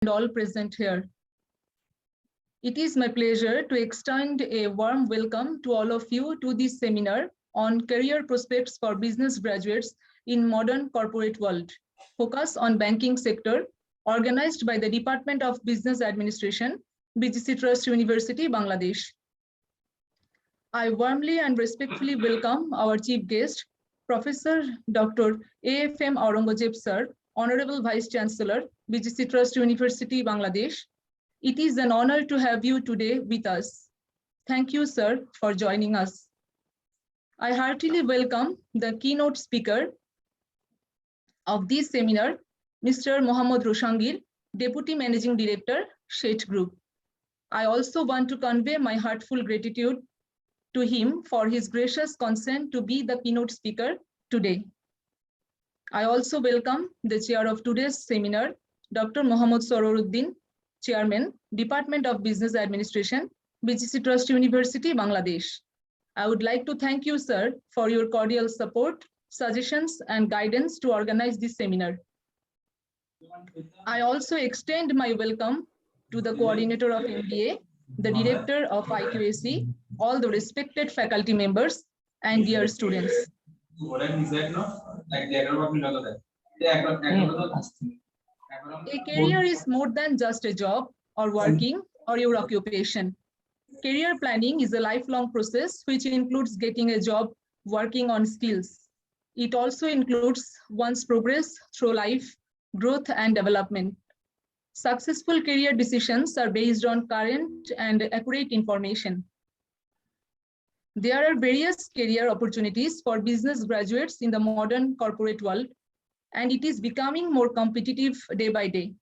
and all present here. It is my pleasure to extend a warm welcome to all of you to this seminar on career prospects for business graduates in modern corporate world, focus on banking sector, organized by the Department of Business Administration, BGC Trust University, Bangladesh. I warmly and respectfully welcome our chief guest, Professor Dr. AFM Aurangzeb Sir, Honorable Vice Chancellor, BGC Trust University, Bangladesh. It is an honor to have you today with us. Thank you, sir, for joining us. I heartily welcome the keynote speaker of this seminar, Mr. Mohammad Roshangir, Deputy Managing Director, Shet Group. I also want to convey my heartfelt gratitude to him for his gracious consent to be the keynote speaker today. I also welcome the chair of today's seminar, Dr. Mohammad Sororuddin, Chairman, Department of Business Administration, BGC Trust University, Bangladesh. I would like to thank you, sir, for your cordial support, suggestions, and guidance to organize this seminar. I also extend my welcome to the coordinator of MBA, the director of IQAC, all the respected faculty members, and dear students. A career is more than just a job or working or your occupation. Career planning is a lifelong process which includes getting a job, working on skills. It also includes one's progress through life, growth, and development. Successful career decisions are based on current and accurate information. There are various career opportunities for business graduates in the modern corporate world, and it is becoming more competitive day by day.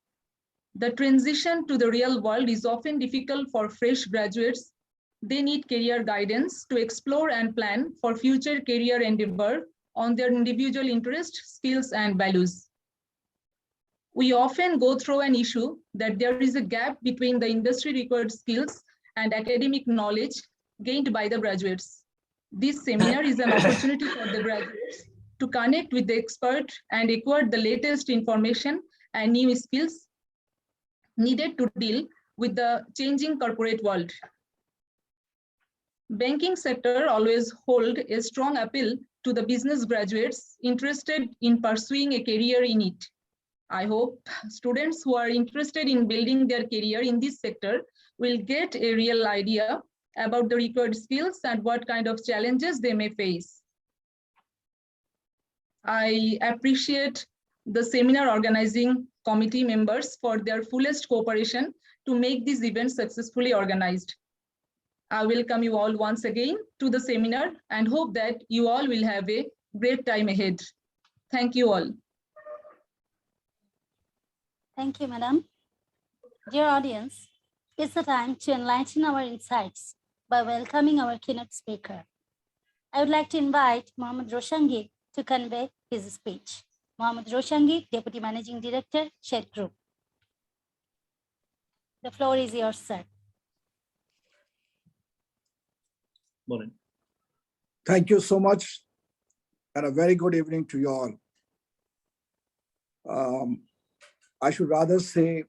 The transition to the real world is often difficult for fresh graduates. They need career guidance to explore and plan for future career endeavor on their individual interests, skills, and values. We often go through an issue that there is a gap between the industry required skills and academic knowledge gained by the graduates. This seminar is an opportunity for the graduates to connect with the expert and acquire the latest information and new skills needed to deal with the changing corporate world. Banking sector always hold a strong appeal to the business graduates interested in pursuing a career in it. I hope students who are interested in building their career in this sector will get a real idea about the required skills and what kind of challenges they may face. I appreciate the seminar organizing committee members for their fullest cooperation to make this event successfully organized. I welcome you all once again to the seminar and hope that you all will have a great time ahead. Thank you all. Thank you, madam. Dear audience, it's the time to enlighten our insights by welcoming our keynote speaker. I would like to invite Mohammad Roshangir to convey his speech. Mohammad Roshangir, Deputy Managing Director, Shet Group. The floor is yours, sir. Morning. Thank you so much, and a very good evening to you all. I should rather say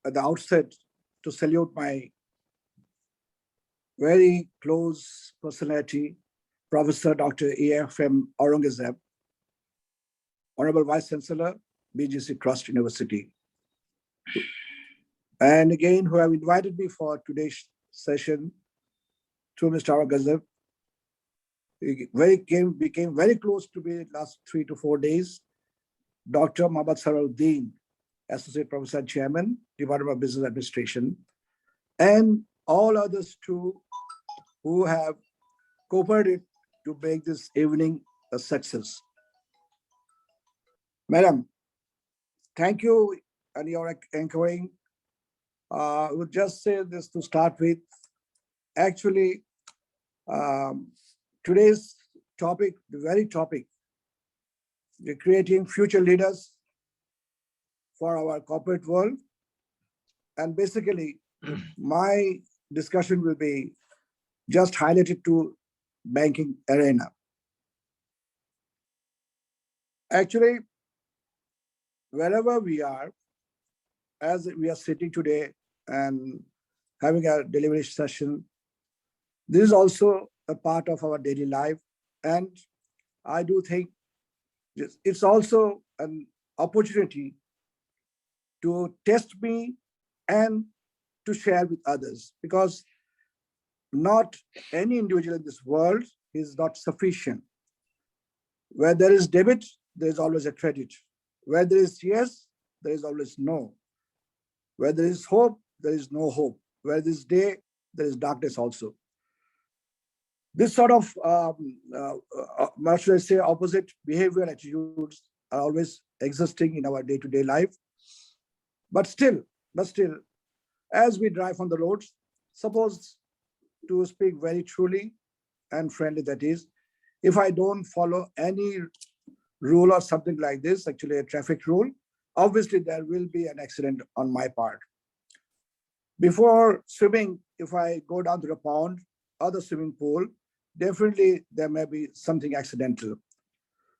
at the outset to salute my very close personality, Professor Dr. AFM Aurangzeb, Honorable Vice Chancellor, BGC Trust University. And again, who have invited me for today's session through Mr. Aurangzeb. He became very close to me last 3 to 4 days. Dr. Mohammad Sororuddin, Associate Professor and Chairman, Department of Business Administration, and all others too who have cooperated to make this evening a success. Madam, thank you and your anchoring. I would just say this to start with. Actually, today's topic, the very topic, we're creating future leaders for our corporate world. And basically, my discussion will be just highlighted to banking arena. Actually, wherever we are, as we are sitting today and having a delivery session, this is also a part of our daily life. And I do think it's also an opportunity to test me and to share with others, because not any individual in this world is not sufficient. Where there is debit, there is always a credit. Where there is yes, there is always no. Where there is hope, there is no hope. Where there is day, there is darkness also. This sort of, what should I say, opposite behavioral attitudes are always existing in our day-to-day life. But still, as we drive on the roads, suppose, to speak very truly and friendly, that is, if I don't follow any rule or something like this, actually a traffic rule, obviously there will be an accident on my part. Before swimming, if I go down to the pond or the swimming pool, definitely there may be something accidental.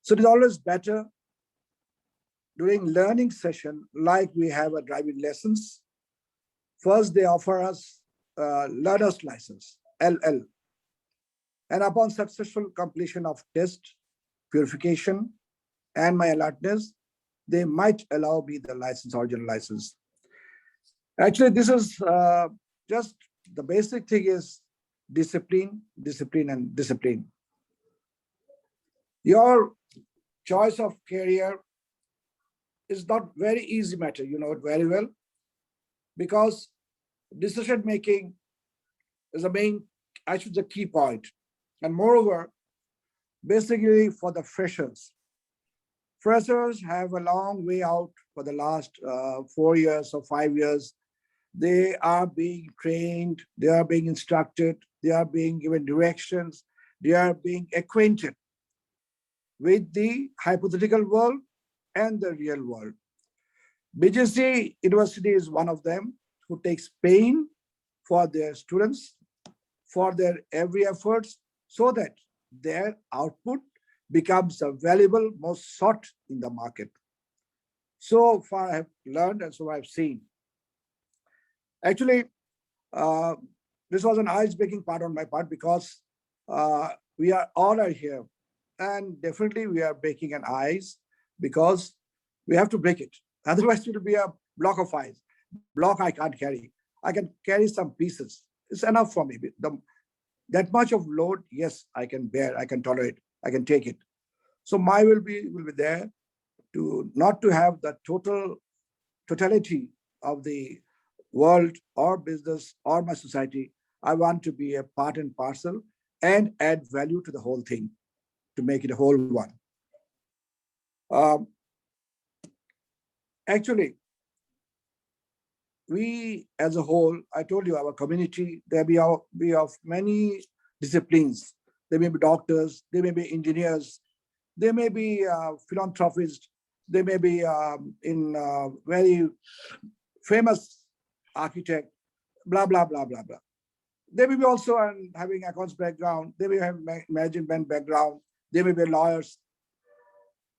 So it is always better during learning session, like we have a driving lessons. First, they offer us learner's license, LL. And upon successful completion of test, purification, and my alertness, they might allow me the license, original license. Actually, this is just the basic thing is discipline, discipline, and discipline. Your choice of career is not very easy matter, you know it very well, because decision making is the main, actually the key point. And moreover, basically for the freshers have a long way out for the last 4 years or 5 years. They are being trained, they are being instructed, they are being given directions, they are being acquainted with the hypothetical world and the real world. BGC University is one of them who takes pain for their students, for their every efforts, so that their output becomes a valuable, most sought in the market. So far I have learned and so I've seen. Actually, this was an ice-breaking part on my part, because we are all are here, and definitely we are breaking an ice because we have to break it. Otherwise, it will be a block of ice. Block I can't carry. I can carry some pieces. It's enough for me. That much of load, yes, I can bear. I can tolerate. I can take it. So my will be there to not to have the totality of the world or business or my society. I want to be a part and parcel and add value to the whole thing to make it a whole one. Actually, we as a whole, I told you, our community, there be of many disciplines. There may be doctors, there may be engineers, there may be philanthropists, there may be in very famous architect, blah, blah, blah, blah, blah. They may be also having accounts background, they may have management background, they may be lawyers.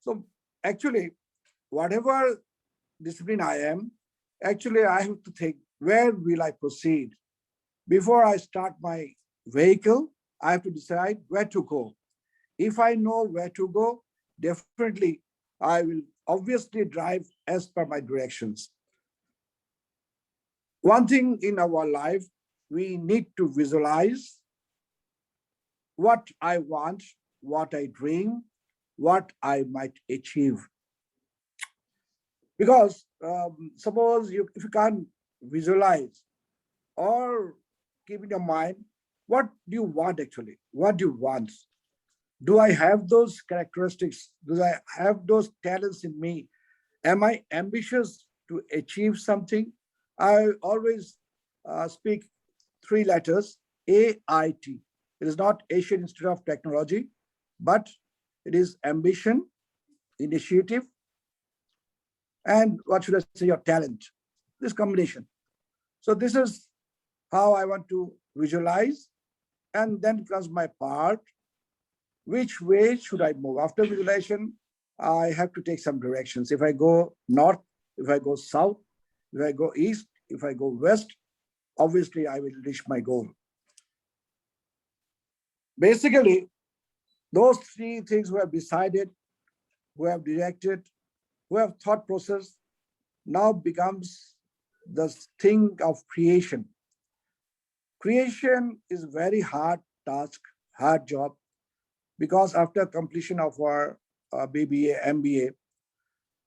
So actually, whatever discipline I am, actually I have to think, where will I proceed? Before I start my vehicle, I have to decide where to go. If I know where to go, definitely I will obviously drive as per my directions. One thing in our life, we need to visualize what I want, what I dream, what I might achieve. Because suppose if you can't visualize or keep in your mind, what do you want actually? What do you want? Do I have those characteristics? Do I have those talents in me? Am I ambitious to achieve something? I always speak 3 letters, AIT. It is not Asian Institute of Technology, but it is ambition, initiative, and what should I say, your talent, this combination. So this is how I want to visualize. And then comes my part, which way should I move? After visualization, I have to take some directions. If I go north, if I go south, If I go east, if I go west, obviously I will reach my goal. Basically, those three things were decided, who have directed, who have thought process, now becomes the thing of creation. Creation is very hard task, hard job, because after completion of our BBA, MBA,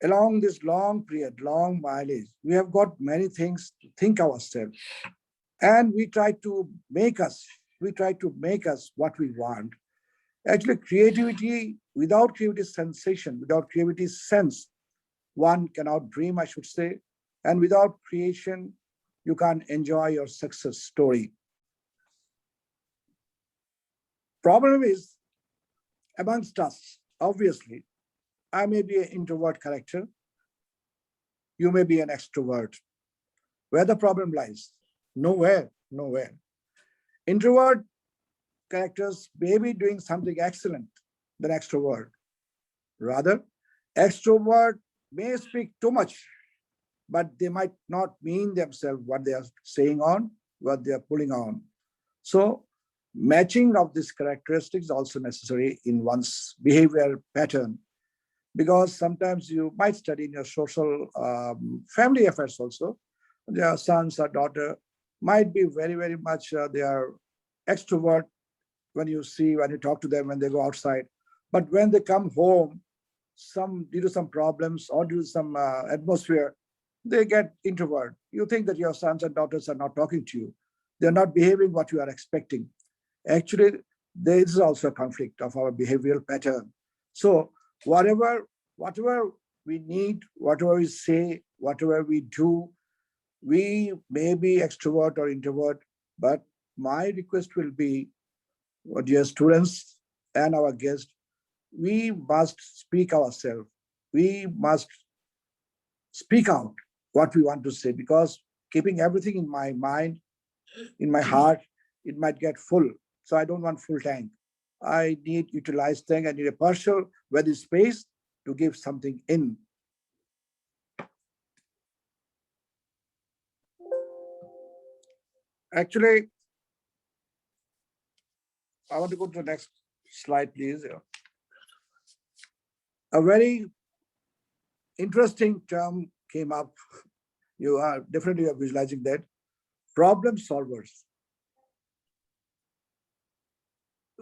along this long period, long mileage, we have got many things to think ourselves, and we try to make us what we want. Actually, creativity, without creativity sensation, without creativity sense, one cannot dream, I should say, and without creation, you can't enjoy your success story. Problem is, amongst us, obviously, I may be an introvert character, you may be an extrovert. Where the problem lies? Nowhere. Introvert characters may be doing something excellent than extrovert. Rather, extrovert may speak too much, but they might not mean themselves what they are saying on, what they are pulling on. So matching of these characteristics is also necessary in one's behavior pattern, because sometimes you might study in your social family affairs also. Their sons or daughter might be very, very much, they are extrovert when you talk to them, when they go outside. But when they come home, due to some problems or due to some atmosphere, they get introvert. You think that your sons and daughters are not talking to you. They're not behaving what you are expecting. Actually, there is also a conflict of our behavioral pattern. So whatever we need, whatever we say, whatever we do, we may be extrovert or introvert, but my request will be, dear students and our guests, we must speak ourselves. We must speak out what we want to say, because keeping everything in my mind, in my heart, it might get full. So I don't want full tank. I need utilized tank. I need a partial where there's space to give something in. Actually, I want to go to the next slide, please. A very interesting term came up. You are definitely visualizing that. Problem solvers.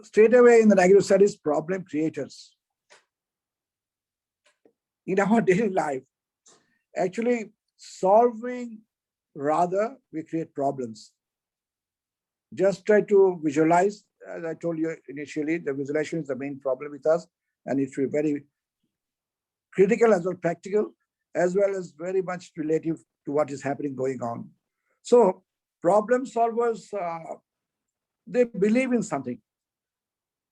Straight away in the negative studies, problem creators. In our daily life, actually solving, rather we create problems. Just try to visualize. As I told you initially, the visualization is the main problem with us, and it's very critical as well, practical, as well as very much relative to what is happening, going on. So problem solvers, they believe in something.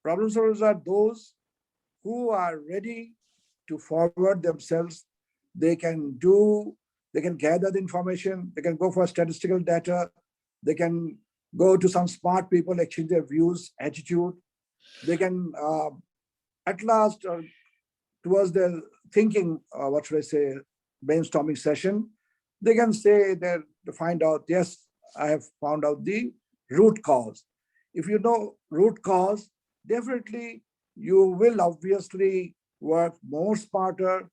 Problem solvers are those who are ready to forward themselves. They can gather the information, they can go for statistical data, they can go to some smart people, exchange their views, attitude. They can, at last, towards their thinking, what should I say, brainstorming session, they can say that to find out, yes, I have found out the root cause. If you know root cause, definitely you will obviously work more smarter,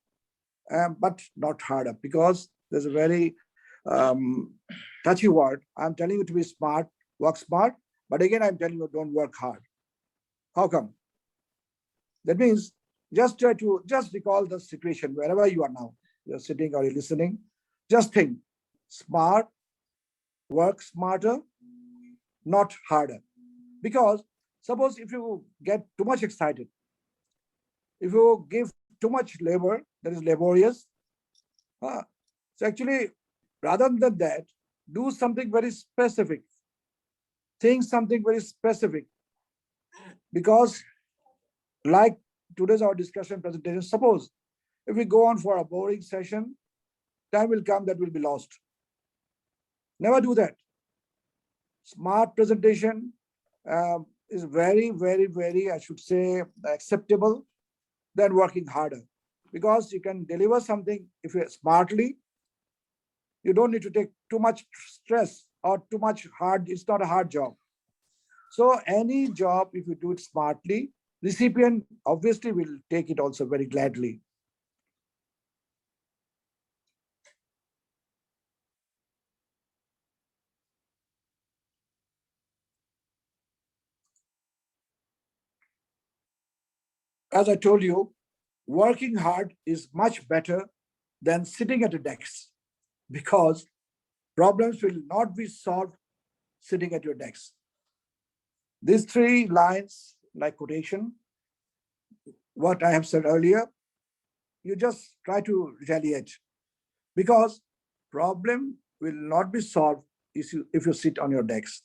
but not harder, because there's a very touchy word. I'm telling you to be smart, work smart, but again, I'm telling you, don't work hard. How come? That means just try to recall the situation wherever you are now. You're sitting or you're listening. Just think, smart, work smarter, not harder. Because suppose if you get too much excited, if you give too much labor, that is laborious. So actually, rather than that, do something very specific. Think something very specific. Because like today's our discussion presentation, suppose if we go on for a boring session, time will come that will be lost. Never do that. Smart presentation is very, very, very, I should say, acceptable than working harder, because you can deliver something if you're smartly, You don't need to take too much stress or too much hard. It's not a hard job. So any job, if you do it smartly, recipient obviously will take it also very gladly. As I told you, working hard is much better than sitting at a desk, because problems will not be solved sitting at your desk. These three lines, like quotation, what I have said earlier, you just try to retaliate, because problem will not be solved if you sit on your desk.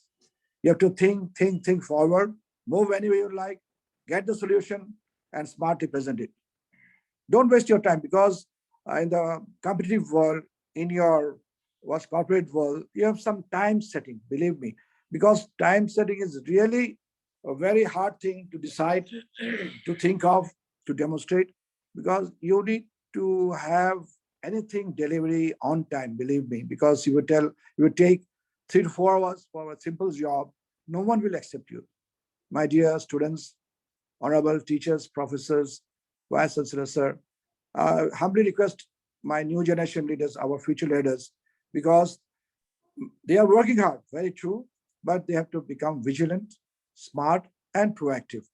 You have to think forward, move anywhere you like, get the solution, and smartly present it. Don't waste your time, because in the competitive world, in your corporate world, you have some time setting, believe me, because time setting is really a very hard thing to decide, to think of, to demonstrate, because you need to have anything delivery on time, believe me, because you would take 3 to 4 hours for a simple job, no one will accept you. My dear students, honorable teachers, professors, vice chancellor, sir, humbly request my new generation leaders, our future leaders, because they are working hard, very true, but they have to become vigilant, smart, and proactive.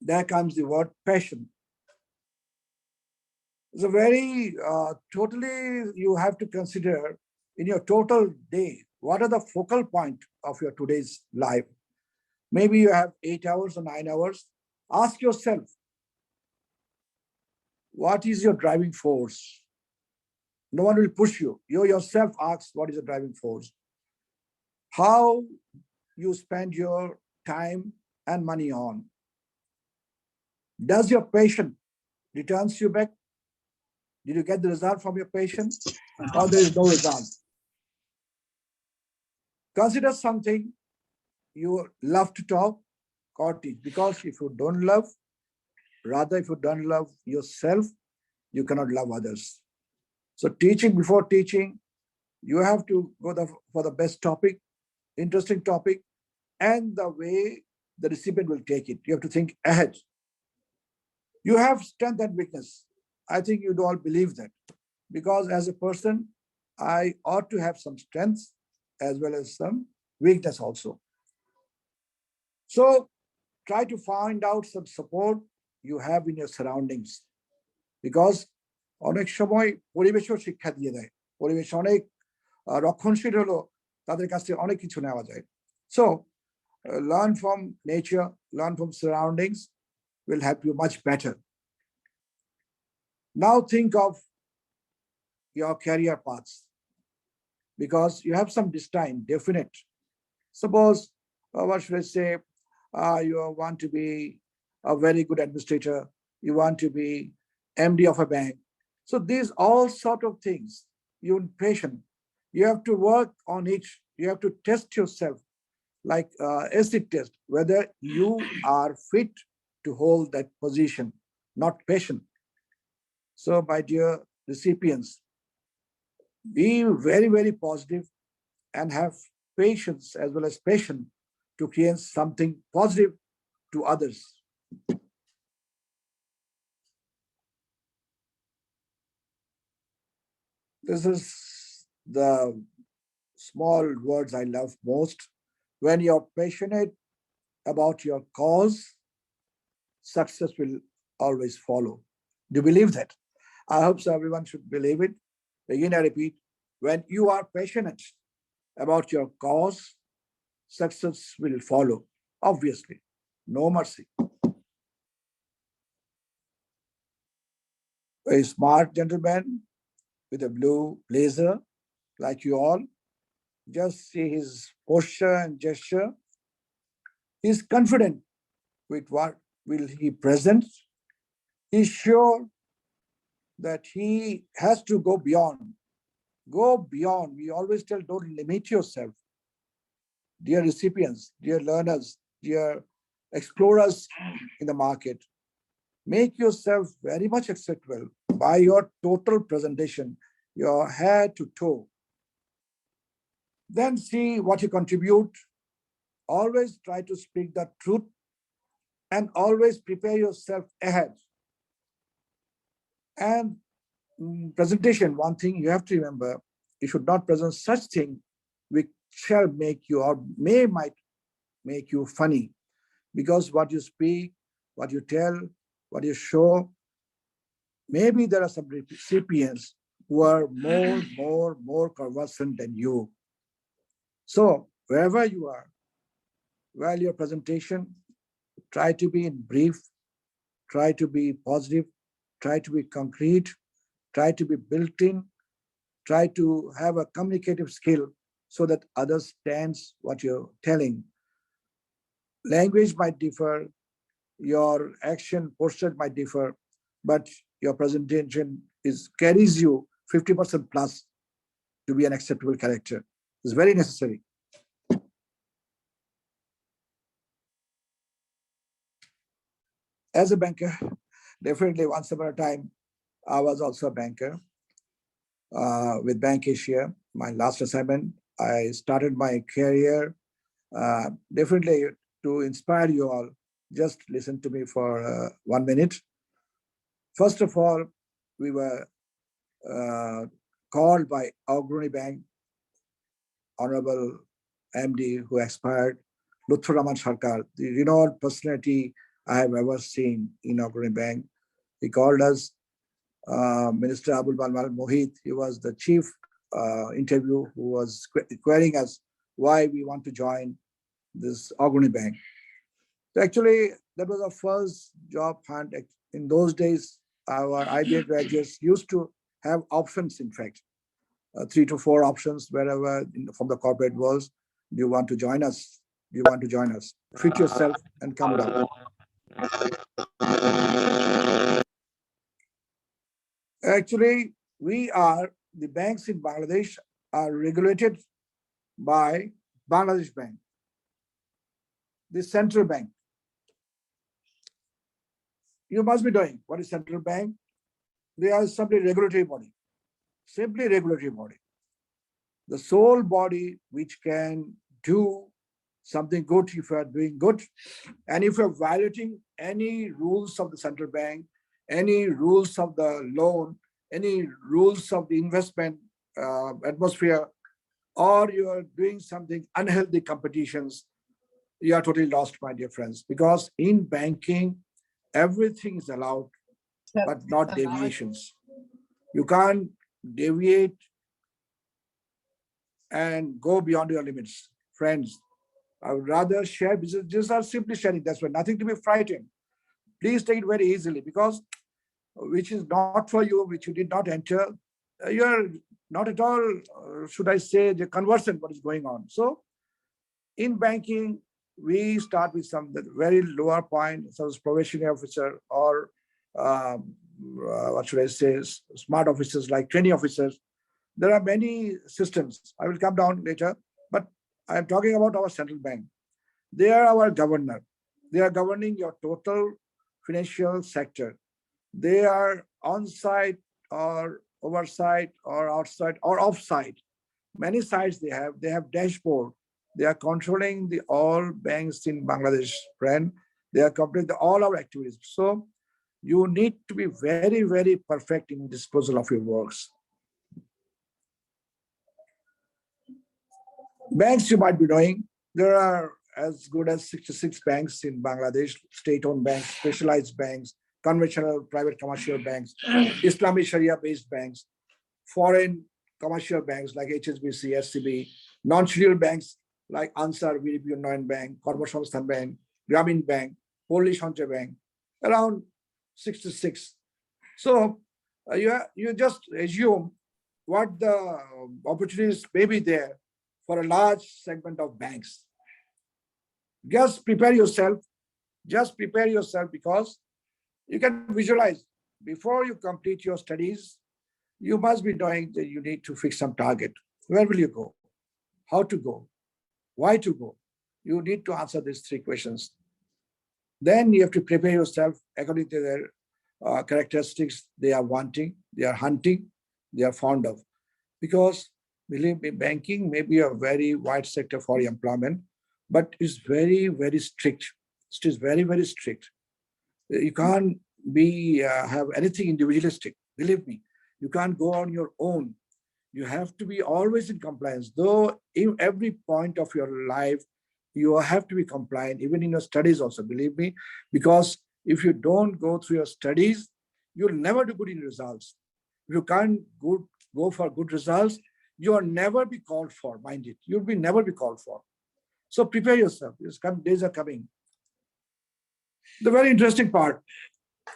There comes the word passion. It's a very totally, you have to consider in your total day, what are the focal point of your today's life? Maybe you have 8 hours or 9 hours. Ask yourself, what is your driving force? No one will push you. You yourself ask, what is the driving force? How you spend your time and money on? Does your passion returns you back? Did you get the result from your passion, or there is no result? Consider something you love to talk or teach, because if you don't love, rather if you don't love yourself, you cannot love others. So teaching, before teaching, you have to go for the best topic, interesting topic, and the way the recipient will take it. You have to think ahead. You have strength and weakness. I think you all believe that, because as a person, I ought to have some strengths as well as some weakness also. So try to find out some support you have in your surroundings, because অনেক সময় পরিবেশও শিক্ষা দিয়ে দেয়, পরিবেশ অনেক রক্ষণশীল হলো, তাদের কাছ থেকে অনেক কিছু নেওয়া যায়। So learn from nature, learn from surroundings will help you much better. Now think of your career paths, because you have some destined, definite. Suppose, what should I say, you want to be a very good administrator, you want to be MD of a bank. So these all sort of things, you're patient. You have to work on it. You have to test yourself, like acid test, whether you are fit to hold that position, not patient. So my dear recipients, be very, very positive and have patience as well as passion to create something positive to others. This is the small words I love most. When you're passionate about your cause, success will always follow. Do you believe that? I hope so. Everyone should believe it. Again, I repeat, when you are passionate about your cause, success will follow. Obviously, no mercy. A smart gentleman with a blue blazer, like you all, just see his posture and gesture. He's confident with what will he present. He's sure that he has to go beyond. Go beyond. We always tell, don't limit yourself. Dear recipients, dear learners, dear explorers in the market, make yourself very much acceptable. by your total presentation, your head to toe. Then see what you contribute. Always try to speak the truth and always prepare yourself ahead. And presentation, one thing you have to remember, you should not present such thing which shall make you or might make you funny, because what you speak, what you tell, what you show, maybe there are some recipients who are more conversant than you. So wherever you are, while your presentation, try to be in brief, try to be positive, try to be concrete, try to be built in, try to have a communicative skill so that others understands what you're telling. Language might differ, your action posture might differ, but your presentation carries you 50% plus to be an acceptable character. It's very necessary. As a banker, definitely once upon a time, I was also a banker with Bank Asia. My last assignment, I started my career. Definitely to inspire you all, just listen to me for 1 minute. First of all, we were called by Agrani Bank, Honorable MD who expired, Lutfur Rahman Sarkar, the renowned personality I have ever seen in Agrani Bank. He called us, Minister Abul Balmal Mohit, he was the chief interview who was querying us why we want to join this Agrani Bank. So actually, that was our first job hunt. In those days, our IBA graduates used to have options, in fact, 3 to 4 options wherever from the corporate world. Do you want to join us? Do you want to join us? Fit yourself and come down. Actually, the banks in Bangladesh are regulated by Bangladesh Bank, the central bank. You must be knowing what is central bank. They are simply regulatory body, the sole body which can do something good if you are doing good, and if you're violating any rules of the central bank, any rules of the loan, any rules of the investment atmosphere, or you are doing something unhealthy competitions, you are totally lost, my dear friends, because in banking, everything is allowed, but not deviations. You can't deviate and go beyond your limits. Friends, I would rather share business. These are simply sharing. That's why nothing to be frightened. Please take it very easily, because which is not for you, which you did not enter, you are not at all, should I say, the conversant what is going on. So in banking, we start with some very lower point, such as probationary officer or what should I say, smart officers like training officers. There are many systems. I will come down later, but I'm talking about our central bank. They are our governor. They are governing your total financial sector. They are on-site or oversight or outside or off-site. Many sites they have dashboard. They are controlling all banks in Bangladesh, friend. They are completing all our activities. So you need to be very, very perfect in disposal of your works. Banks you might be knowing, there are as good as 66 banks in Bangladesh, state-owned banks, specialized banks, conventional private commercial banks, Islamic Sharia-based banks, foreign commercial banks like HSBC, SCB, non-scheduled banks like Ansar, VDP Unnayon Bank, Kormosongsthan Bank, Grameen Bank, Polish Sanchai Bank, around 66. So you just assume what the opportunities may be there for a large segment of banks. Just prepare yourself. Just prepare yourself, because you can visualize before you complete your studies, you must be knowing that you need to fix some target. Where will you go? How to go? Why to go? You need to answer these 3 questions. Then you have to prepare yourself according to their characteristics they are wanting, they are hunting, they are fond of. Because believe me, banking may be a very wide sector for employment, but it's very, very strict. It is very, very strict. You can't have anything individualistic. Believe me, you can't go on your own. You have to be always in compliance. Though in every point of your life, you have to be compliant, even in your studies also, believe me, because if you don't go through your studies, you'll never do good in results. If you can't go for good results, you'll never be called for, mind it. You'll never be called for. So prepare yourself. Days are coming. The very interesting part,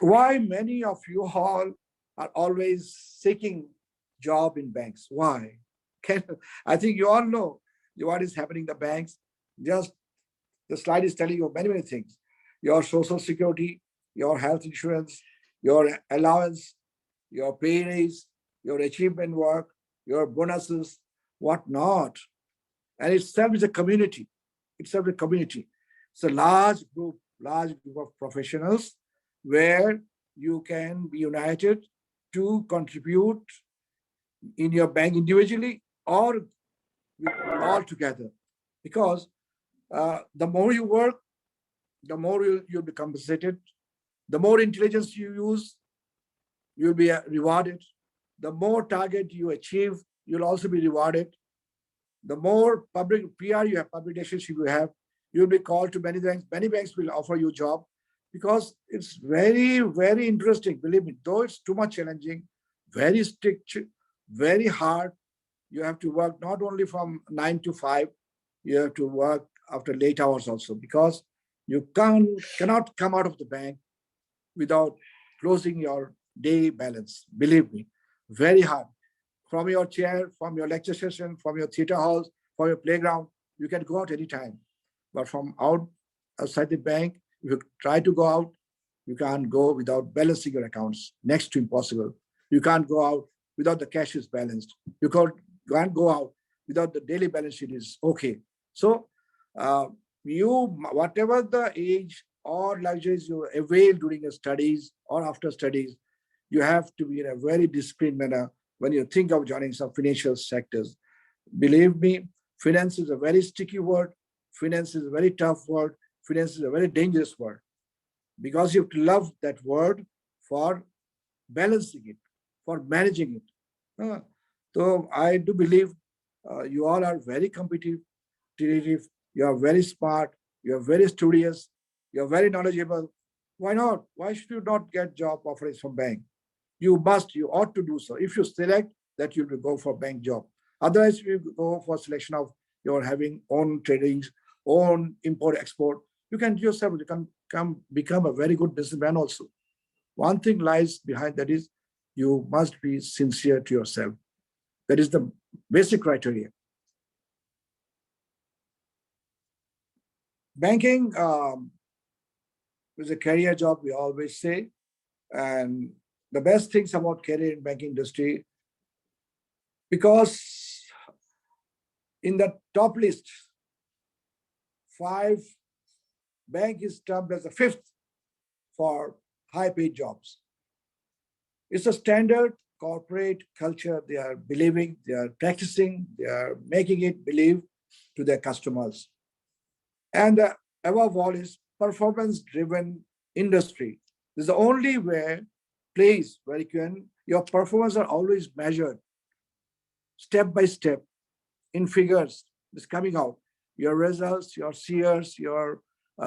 why many of you all are always seeking job in banks. Why? I think you all know what is happening in the banks. Just the slide is telling you many, many things. Your social security, your health insurance, your allowance, your pay raise, your achievement work, your bonuses, whatnot. And itself is a community. Itself a community. It's a large group of professionals where you can be united to contribute in your bank individually or all together. Because the more you work, the more you'll be compensated. The more intelligence you use, you'll be rewarded. The more target you achieve, you'll also be rewarded. The more public PR you have, public relationship you have, you'll be called to many banks. Many banks will offer you a job because it's very, very interesting. Believe me, though it's too much challenging, very strict, very hard. You have to work not only from 9 to 5, you have to work after late hours also, because you cannot come out of the bank without closing your day balance. Believe me, very hard. From your chair, from your lecture session, from your theater halls, from your playground, you can go out anytime. But from outside the bank, if you try to go out, you can't go without balancing your accounts. Next to impossible. You can't go out without the cash is balanced. You can't go out without the daily balance sheet is okay. So whatever the age or luxuries you avail during your studies or after studies, you have to be in a very disciplined manner when you think of joining some financial sectors. Believe me, finance is a very sticky word. Finance is a very tough word. Finance is a very dangerous word, because you have to love that word for balancing it, for managing it. So I do believe you all are very competitive, you are very smart, you are very studious, you are very knowledgeable. Why not? Why should you not get job offerings from bank? You ought to do so. If you select that, you will go for bank job. Otherwise, you go for selection of your having own tradings, own import export. You can yourself become a very good businessman also. One thing lies behind that is you must be sincere to yourself. That is the basic criteria. Banking is a career job, we always say. And the best things about career in banking industry, because in the top list, 5, bank is termed as the 5th for high-paid jobs. It's a standard corporate culture they are believing, they are practicing, they are making it believe to their customers. And above all is performance-driven industry. This is the only place where your performance are always measured step by step in figures. It's coming out. Your results, your CRs, your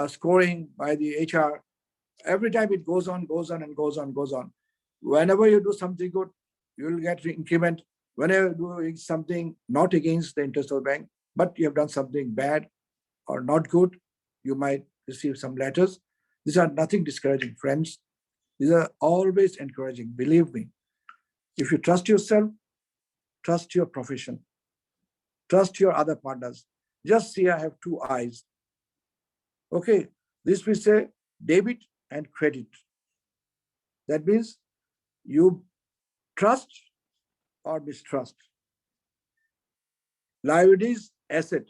scoring by the HR. Every time it goes on. Whenever you do something good, you will get increment. Whenever you're doing something not against the interest of the bank, but you have done something bad or not good, you might receive some letters. These are nothing discouraging, friends. These are always encouraging. Believe me, if you trust yourself, trust your profession, trust your other partners. Just see, I have 2 eyes. Okay, this we say debit and credit. That means you trust or mistrust. Liabilities, asset,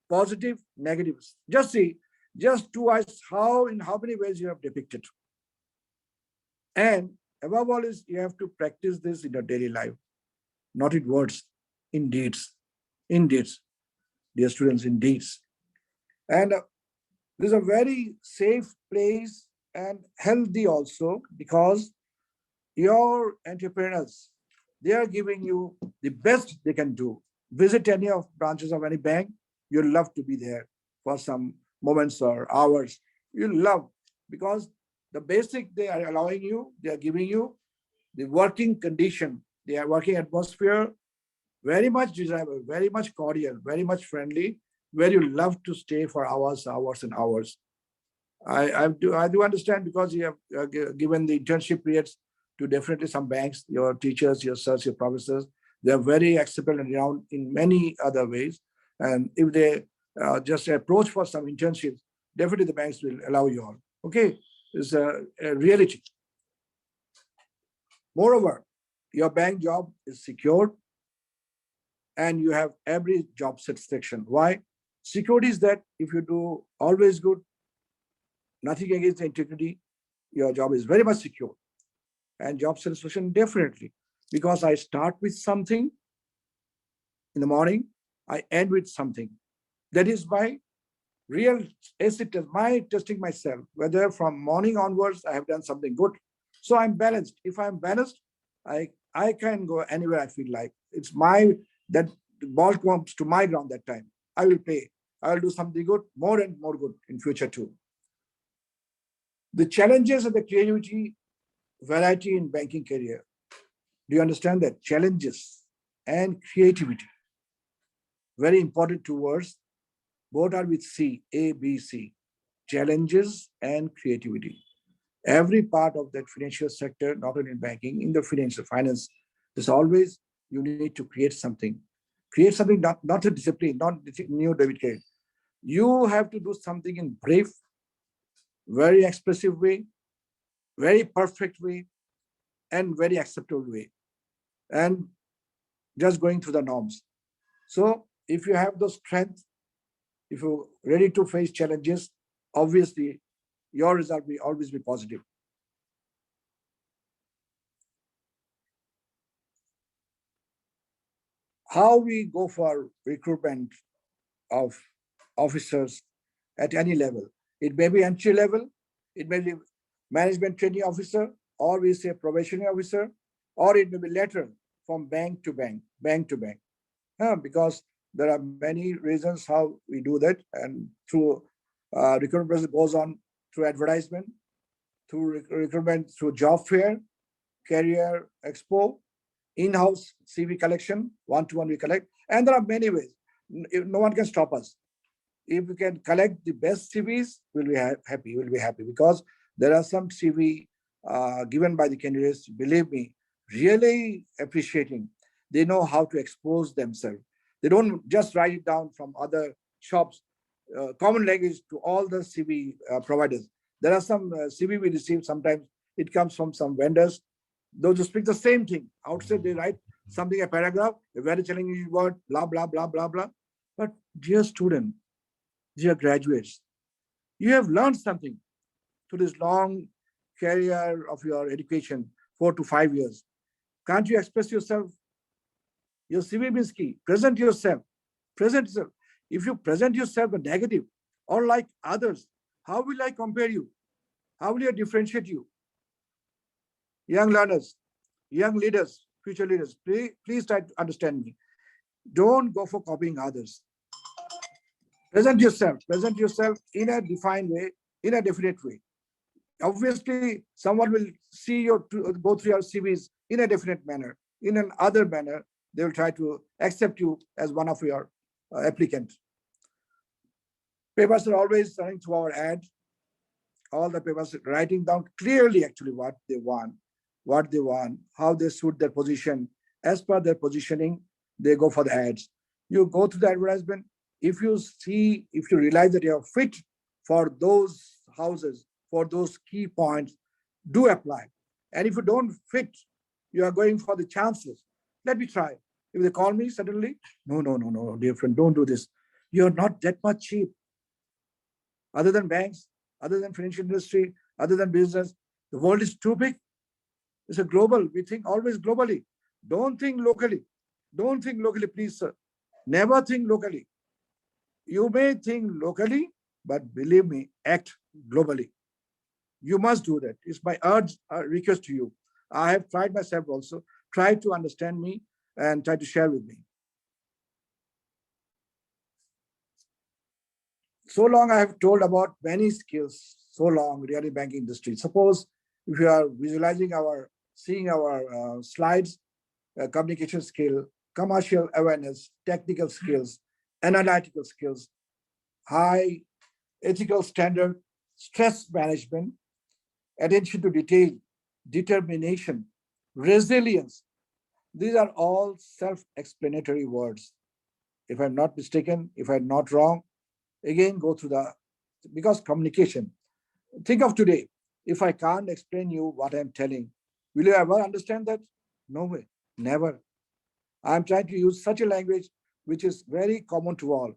positive, negatives. Just see, just 2 eyes, in how many ways you have depicted. And above all is you have to practice this in your daily life, not in words, in deeds. In deeds, dear students, in deeds. And this is a very safe place and healthy also, because your entrepreneurs, they are giving you the best they can do. Visit any of branches of any bank, you'll love to be there for some moments or hours. You'll love, because the basic they are allowing you, they are giving you the working condition, their working atmosphere, very much desirable, very much cordial, very much friendly, where you love to stay for hours, hours and hours. I do understand, because you have given the internship periods to definitely some banks, your teachers, your sirs, your professors, they are very acceptable and renowned in many other ways. And if they just approach for some internships, definitely the banks will allow you all. Okay, it's a reality. Moreover, your bank job is secured and you have every job satisfaction. Why? Security is that if you do always good, nothing against the integrity, your job is very much secure. And job satisfaction, definitely, because I start with something in the morning, I end with something. That is my real acid test, my testing myself, whether from morning onwards I have done something good. So I'm balanced. If I'm balanced, I can go anywhere I feel like. It's my, that the ball comes to my ground that time. I will play. I will do something good, more and more good in future too. The challenges of the creativity, variety in banking career. Do you understand that? Challenges and creativity. Very important two words. Both are with C, A, B, C. Challenges and creativity. Every part of that financial sector, not only in banking, in the financial finance, there's always, you need to create something. Create something, not a discipline, not new David Craig. You have to do something in brief, very expressive way, very perfect way, and very acceptable way, and just going through the norms. So if you have those strength, if you're ready to face challenges, obviously your result will always be positive. How we go for recruitment of officers at any level. It may be entry level, it may be management training officer, or we say probationary officer, or it may be lateral from bank to bank, bank to bank. Because there are many reasons how we do that, and through recruitment process goes on through advertisement, through recruitment, through job fair, career expo, in-house CV collection, one-to-one we collect, and there are many ways. No one can stop us. If we can collect the best CVs, we'll be happy. We'll be happy, because there are some CV given by the candidates, believe me, really appreciating. They know how to expose themselves. They don't just write it down from other shops, common language to all the CV providers. There are some CV we receive, sometimes it comes from some vendors. Those who speak the same thing. Outside they write something, a paragraph, a very challenging word, blah, blah, blah, blah, blah. But dear student, dear graduates, you have learned something through this long career of your education, 4 to 5 years. Can't you express yourself? Your CV means key. Present yourself. Present yourself. If you present yourself a negative or like others, how will I compare you? How will I differentiate you? Young learners, young leaders, future leaders, please try to understand me. Don't go for copying others. Present yourself in a defined way, in a definite way. Obviously, someone will see your go through your CVs in a definite manner. In an other manner, they will try to accept you as one of your applicants. Papers are always running through our ad. All the papers writing down clearly actually what they want, how they suit their position. As per their positioning, they go for the ads. You go to the advertisement. If you realize that you are fit for those houses, for those key points, do apply. And if you don't fit, you are going for the chances. Let me try. If they call me suddenly, no, dear friend, don't do this. You're not that much cheap. Other than banks, other than financial industry, other than business, the world is too big. It's a global. We think always globally. Don't think locally. Don't think locally, please, sir. Never think locally. You may think locally, but believe me, act globally. You must do that. It's my urge, request to you. I have tried myself also. Try to understand me and try to share with me. So long I have told about many skills, so long, really banking industry. Suppose if you are visualizing seeing our slides, communication skill, commercial awareness, technical skills, analytical skills, high ethical standard, stress management, attention to detail, determination, resilience. These are all self-explanatory words. If I'm not mistaken, if I'm not wrong, again, go through because communication. Think of today. If I can't explain you what I'm telling, will you ever understand that? No way, never. I'm trying to use such a language which is very common to all.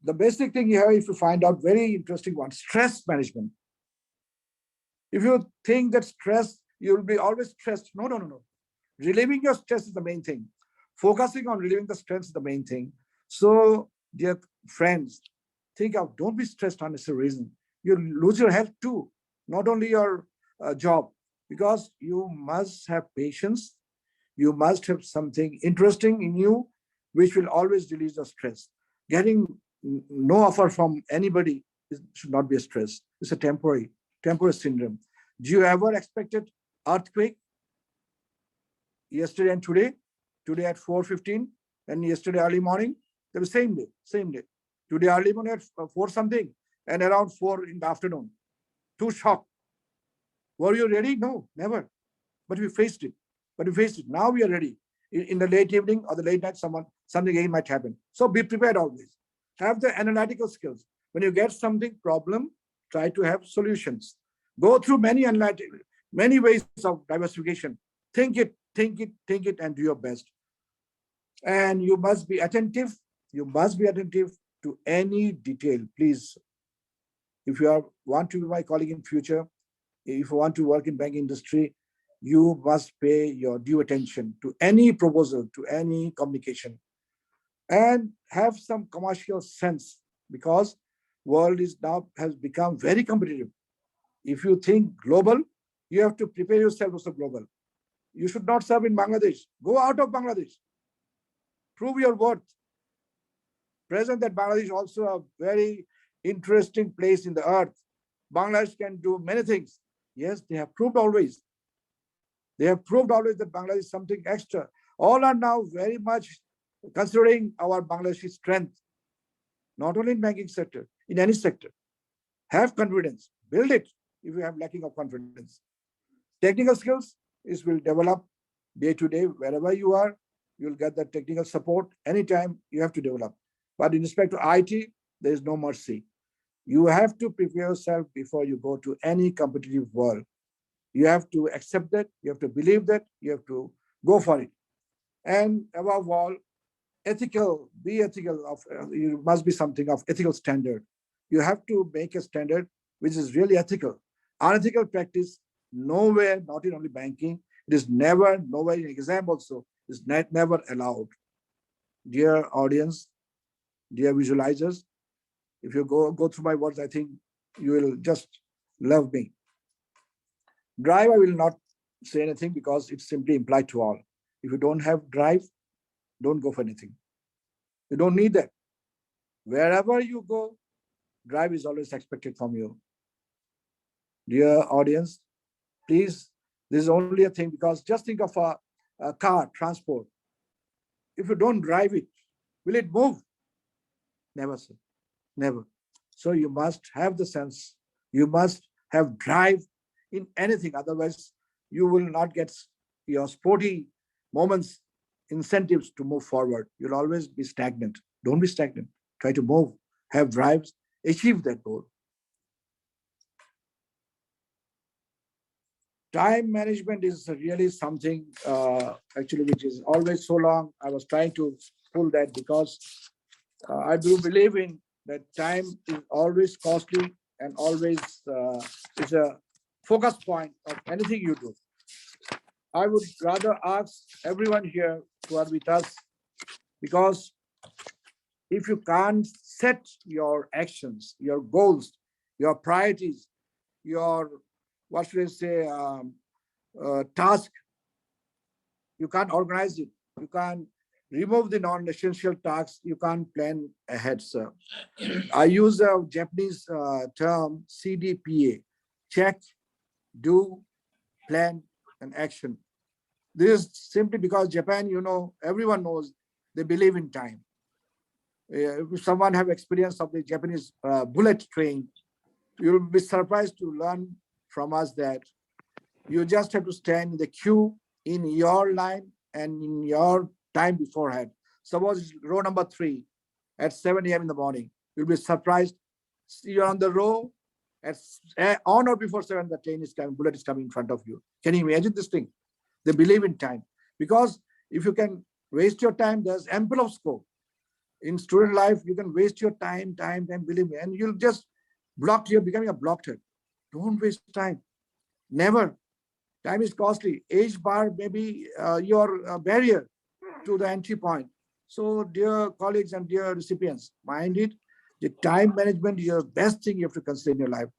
The basic thing here, if you find out very interesting one, stress management. If you think that stress, you'll be always stressed. No, no, no, no. Relieving your stress is the main thing. Focusing on relieving the stress is the main thing. So, dear friends, think of, don't be stressed on unnecessary reason. You lose your health too, not only your job, because you must have patience. You must have something interesting in you, which will always release the stress. Getting no offer from anybody should not be a stress. It's a temporary syndrome. Do you ever expected earthquake yesterday and today? Today at 4:15 and yesterday early morning, they were same day. Today early morning at 4 something and around 4 in the afternoon. Too shocked. Were you ready? No, never. But we faced it. Now we are ready. In the late evening or the late night, something again might happen. So be prepared always. Have the analytical skills. When you get something problem, try to have solutions. Go through many ways of diversification. Think it, and do your best. And you must be attentive. You must be attentive to any detail, please. If you want to be my colleague in future, if you want to work in banking industry, you must pay your due attention to any proposal, to any communication, and have some commercial sense, because world has become very competitive. If you think global, you have to prepare yourself also global. You should not serve in Bangladesh. Go out of Bangladesh. Prove your worth. Present that Bangladesh is also a very interesting place in the earth. Bangladesh can do many things. Yes, they have proved always. That Bangladesh is something extra. All are now very much considering our Bangladeshi strength, not only in banking sector, in any sector. Have confidence, build it if you have lacking of confidence. Technical skills will develop day to day. Wherever you are, you'll get the technical support anytime you have to develop. But in respect to IT, there is no mercy. You have to prepare yourself before you go to any competitive world. You have to accept that, you have to believe that, you have to go for it. And above all, be ethical. You must be something of ethical standard. You have to make a standard which is really ethical. Unethical practice, nowhere, not in only banking, it is nowhere in exam also, is never allowed. Dear audience, dear visualizers, if you go through my words, I think you will just love me. Drive, I will not say anything because it's simply implied to all. If you don't have drive, don't go for anything. You don't need that. Wherever you go, drive is always expected from you. Dear audience, please, this is only a thing, because just think of a car, transport. If you don't drive it, will it move? Never, sir. Never. So you must have the sense. You must have drive in anything. Otherwise, you will not get your sporty moments, incentives to move forward. You'll always be stagnant. Don't be stagnant. Try to move, have drives, achieve that goal. Time management is really something actually which is always so long. I was trying to pull that because I do believe in that time is always costly and always is a focus point of anything you do. I would rather ask everyone here who are with us, because if you can't set your actions, your goals, your priorities, your, what should I say, task, you can't organize it. You can't remove the non-essential tasks. You can't plan ahead, sir. I use a Japanese term CDPA: check, do, plan, and action. This is simply because Japan, everyone knows they believe in time. If someone have experience of the Japanese bullet train, you'll be surprised to learn from us that you just have to stand in the queue in your line and in your time beforehand. Suppose row number 3 at 7 a.m. in the morning. You'll be surprised. You're on the row at on or before 7, the train is coming, bullet is coming in front of you. Can you imagine this thing? They believe in time, because if you can waste your time, there's ample of scope. In student life, you can waste your time, believe me, and you'll just you're becoming a blockhead. Don't waste time. Never. Time is costly. Age bar may be your barrier to the entry point. So, dear colleagues and dear recipients, mind it, the time management is the best thing you have to consider in your life.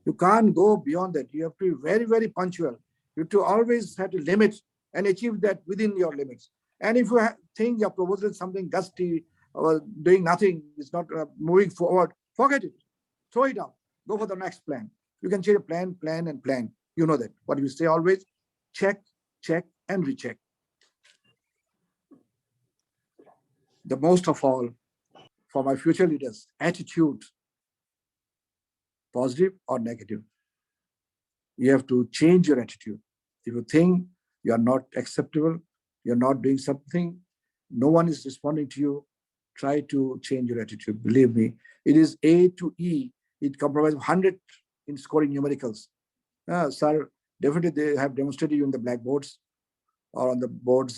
You can't go beyond that. You have to be very, very punctual. You have to always have to limit and achieve that within your limits. And if you think your proposal is something gusty or doing nothing, it's not moving forward, forget it. Throw it out. Go for the next plan. You can change a plan, and plan. You know that. What we say always, check, and recheck. The most of all, for my future leaders, attitude, positive or negative. You have to change your attitude. If you think you are not acceptable, you're not doing something, no one is responding to you, try to change your attitude. Believe me, it is A to E. It comprises 100 in scoring numericals. Sir, definitely they have demonstrated you in the blackboards or on the boards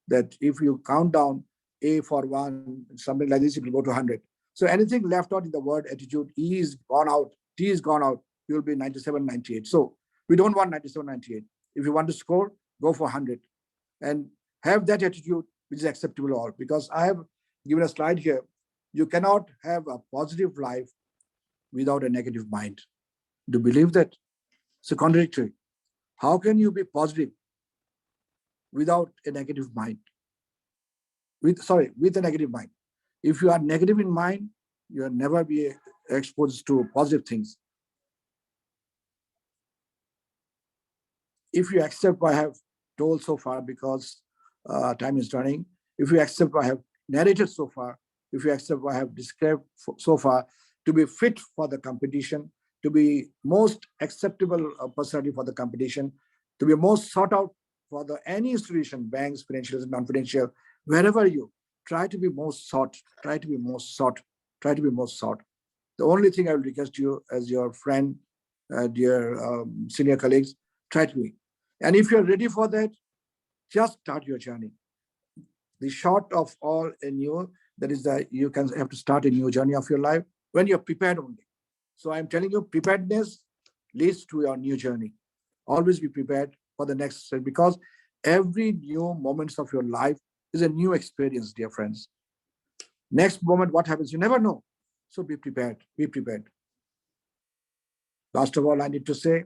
that if you count down A for 1, something like this, it will go to 100. So anything left out in the word attitude, E is gone out, T is gone out, you will be 97, 98. So we don't want 97, 98. If you want to score, go for 100 and have that attitude which is acceptable to all. Because I have given a slide here. You cannot have a positive life without a negative mind. Do you believe that? It's contradictory. How can you be positive without a negative mind? With a negative mind. If you are negative in mind, you will never be exposed to positive things. If you accept what I have told so far, because time is running, if you accept what I have narrated so far, if you accept what I have described so far, to be fit for the competition, to be most acceptable personality for the competition, to be most sought out for any institution, banks, financial, non-financial, wherever you, try to be most sought, try to be most sought, try to be most sought. The only thing I will request you as your friend, dear senior colleagues, try to be. And if you're ready for that, just start your journey. The short of all in you, that is that you can have to start a new journey of your life when you're prepared only. So I'm telling you, preparedness leads to your new journey. Always be prepared for the next step, because every new moments of your life is a new experience, dear friends. Next moment, what happens, you never know. So be prepared, be prepared. Last of all, I need to say,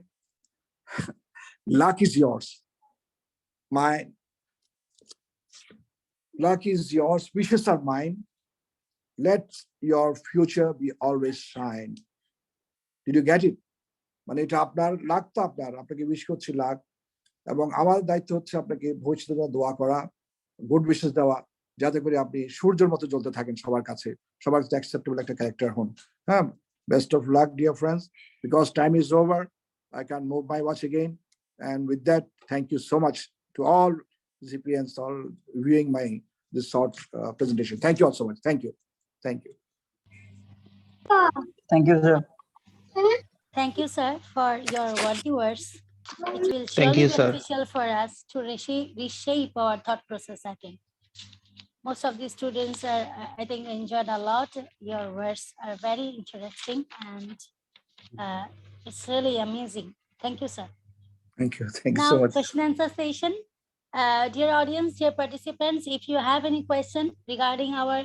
luck is yours. Mine. Luck is yours, wishes are mine. Let your future be always shine. Did you get it? মানে এটা আপনার লাক, তো আপনাকে wish করছি লাক, এবং আমার দায়িত্ব হচ্ছে আপনাকে ভবিষ্যতে দোয়া করা, গুড উইশেস দেওয়া, যাতে করে আপনি সূর্যের মতো জ্বলতে থাকেন সবার কাছে, সবার কাছে অ্যাকসেপ্টেবল একটা ক্যারেক্টার হন। হ্যাঁ, best of luck dear friends, because time is over. I can move my watch again. And with that, thank you so much to all recipients, all viewing this short presentation. Thank you all so much. Thank you. Thank you. Thank you, sir. Thank you, sir, for your worthy words. It will Thank surely you, be sir. beneficial for us to reshape our thought process again. Most of the students are, I think, enjoyed a lot. Your words are very interesting, and it's really amazing Thank you, sir. Thank you. Thank you Now, so much. question and answer session. Dear audience, dear participants, if you have any question regarding our